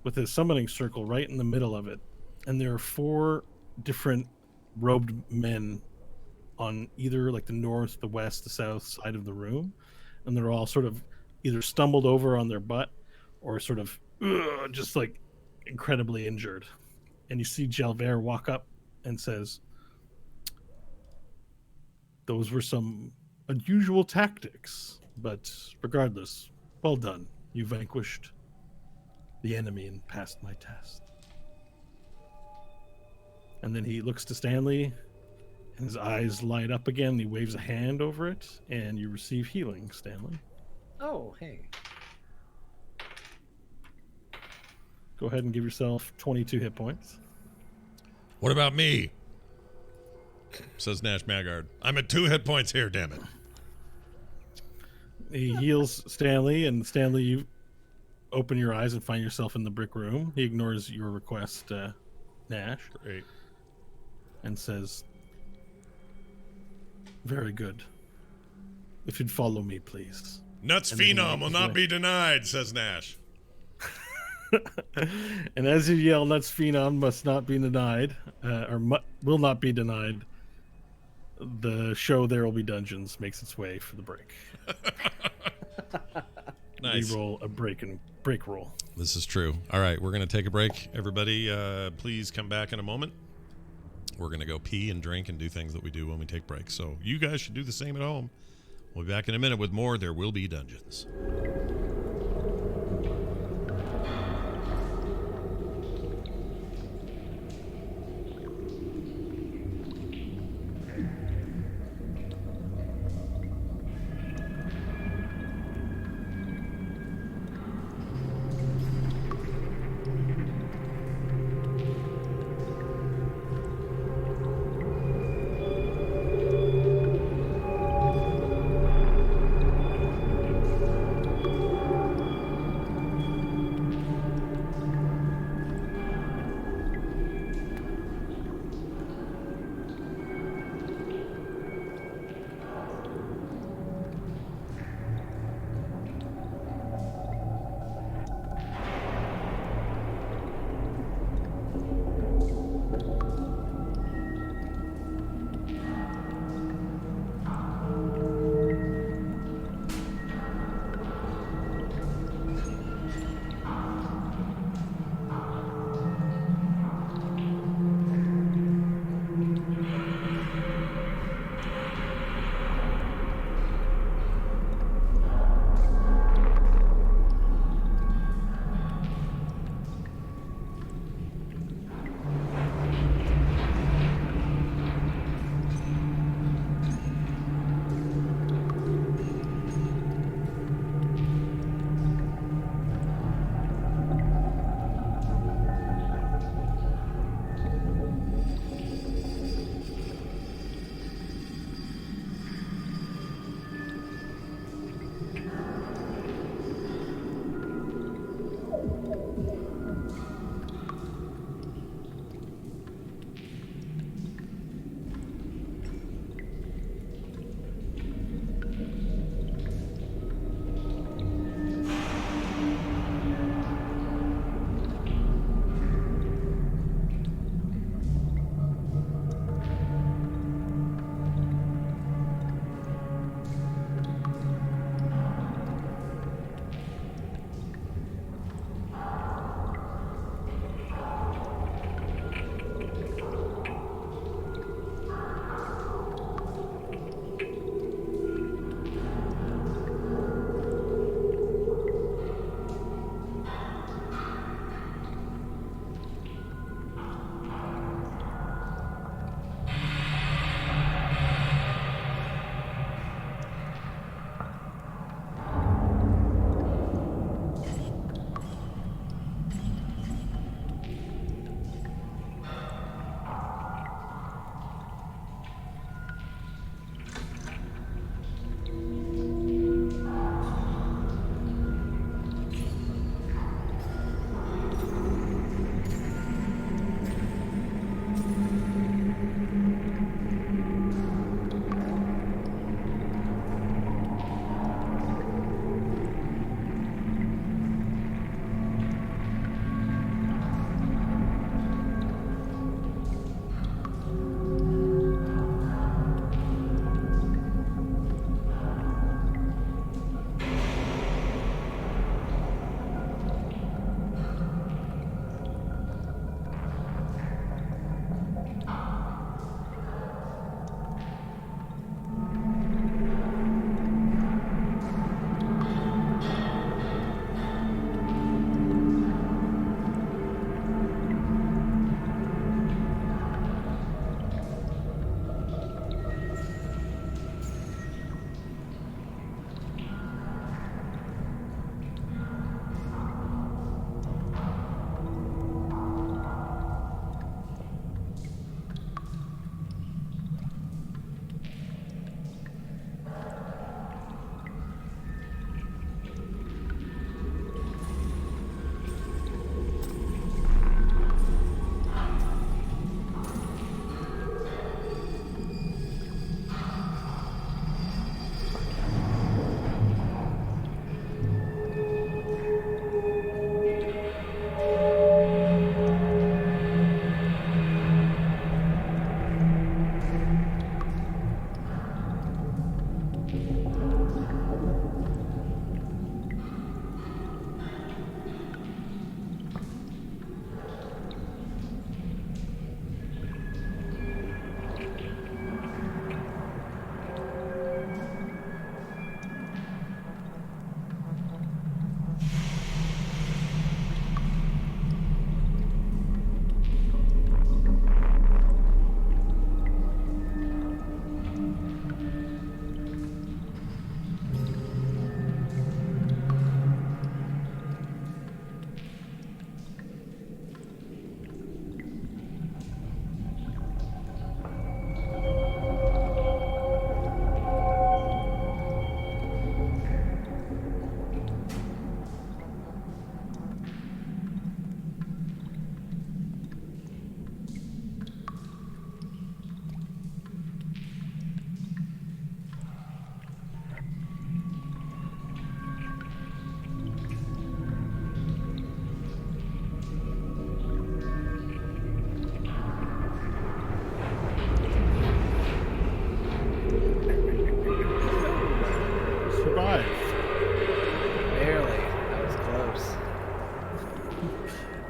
[SPEAKER 3] with a summoning circle right in the middle of it, and there are 4 different robed men on either like the north, the west, the south side of the room, and they're all sort of either stumbled over on their butt or sort of just like incredibly injured. And you see Jalbert walk up and says, "Those were some unusual tactics, but regardless, well done. You vanquished the enemy and passed my test." And then he looks to Stanley, and his eyes light up again. He waves a hand over it, and you receive healing, Stanley.
[SPEAKER 5] Oh, hey.
[SPEAKER 3] Go ahead and give yourself 22 hit points.
[SPEAKER 1] What about me? Says Nash Maggard. I'm at 2 hit points here, damn it.
[SPEAKER 3] He heals Stanley, and Stanley, you open your eyes and find yourself in the brick room. He ignores your request, Nash.
[SPEAKER 1] Great.
[SPEAKER 3] And says, "Very good. If you'd follow me, please."
[SPEAKER 1] Nuts
[SPEAKER 3] And then
[SPEAKER 1] Phenom
[SPEAKER 3] he
[SPEAKER 1] will
[SPEAKER 3] walks
[SPEAKER 1] not
[SPEAKER 3] away.
[SPEAKER 1] be denied, says Nash.
[SPEAKER 3] And as you yell, "Nuts Phenom must not be denied," will not be denied, the show There Will Be Dungeons makes its way for the break.
[SPEAKER 1] Nice.
[SPEAKER 3] We roll a break roll.
[SPEAKER 1] This is true. All right, we're going to take a break. Everybody, please come back in a moment. We're going to go pee and drink and do things that we do when we take breaks. So you guys should do the same at home. We'll be back in a minute with more There Will Be Dungeons.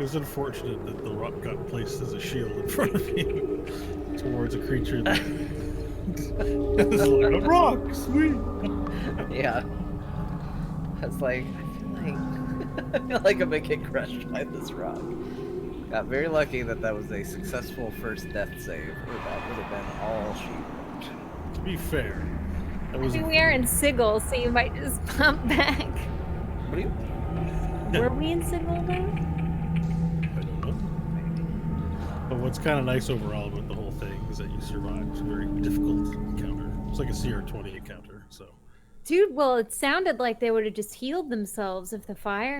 [SPEAKER 3] was unfortunate that the rock got placed as a shield in front of you towards a creature that is like a rock, sweet.
[SPEAKER 5] Yeah. I was like, I feel like I'm gonna get crushed by this rock. Got very lucky that that was a successful first death save, or that would have been all she wrote.
[SPEAKER 3] To be fair, that
[SPEAKER 2] I
[SPEAKER 3] was
[SPEAKER 2] mean, we are in Sigil, so you might just pump back.
[SPEAKER 5] What do you?
[SPEAKER 2] Were we in Sigil though?
[SPEAKER 3] I don't know. But what's kind of nice overall about the whole thing is that you survived a very difficult encounter. It's like a CR20 encounter, so.
[SPEAKER 2] Dude, well, it sounded like they would have just healed themselves if the fire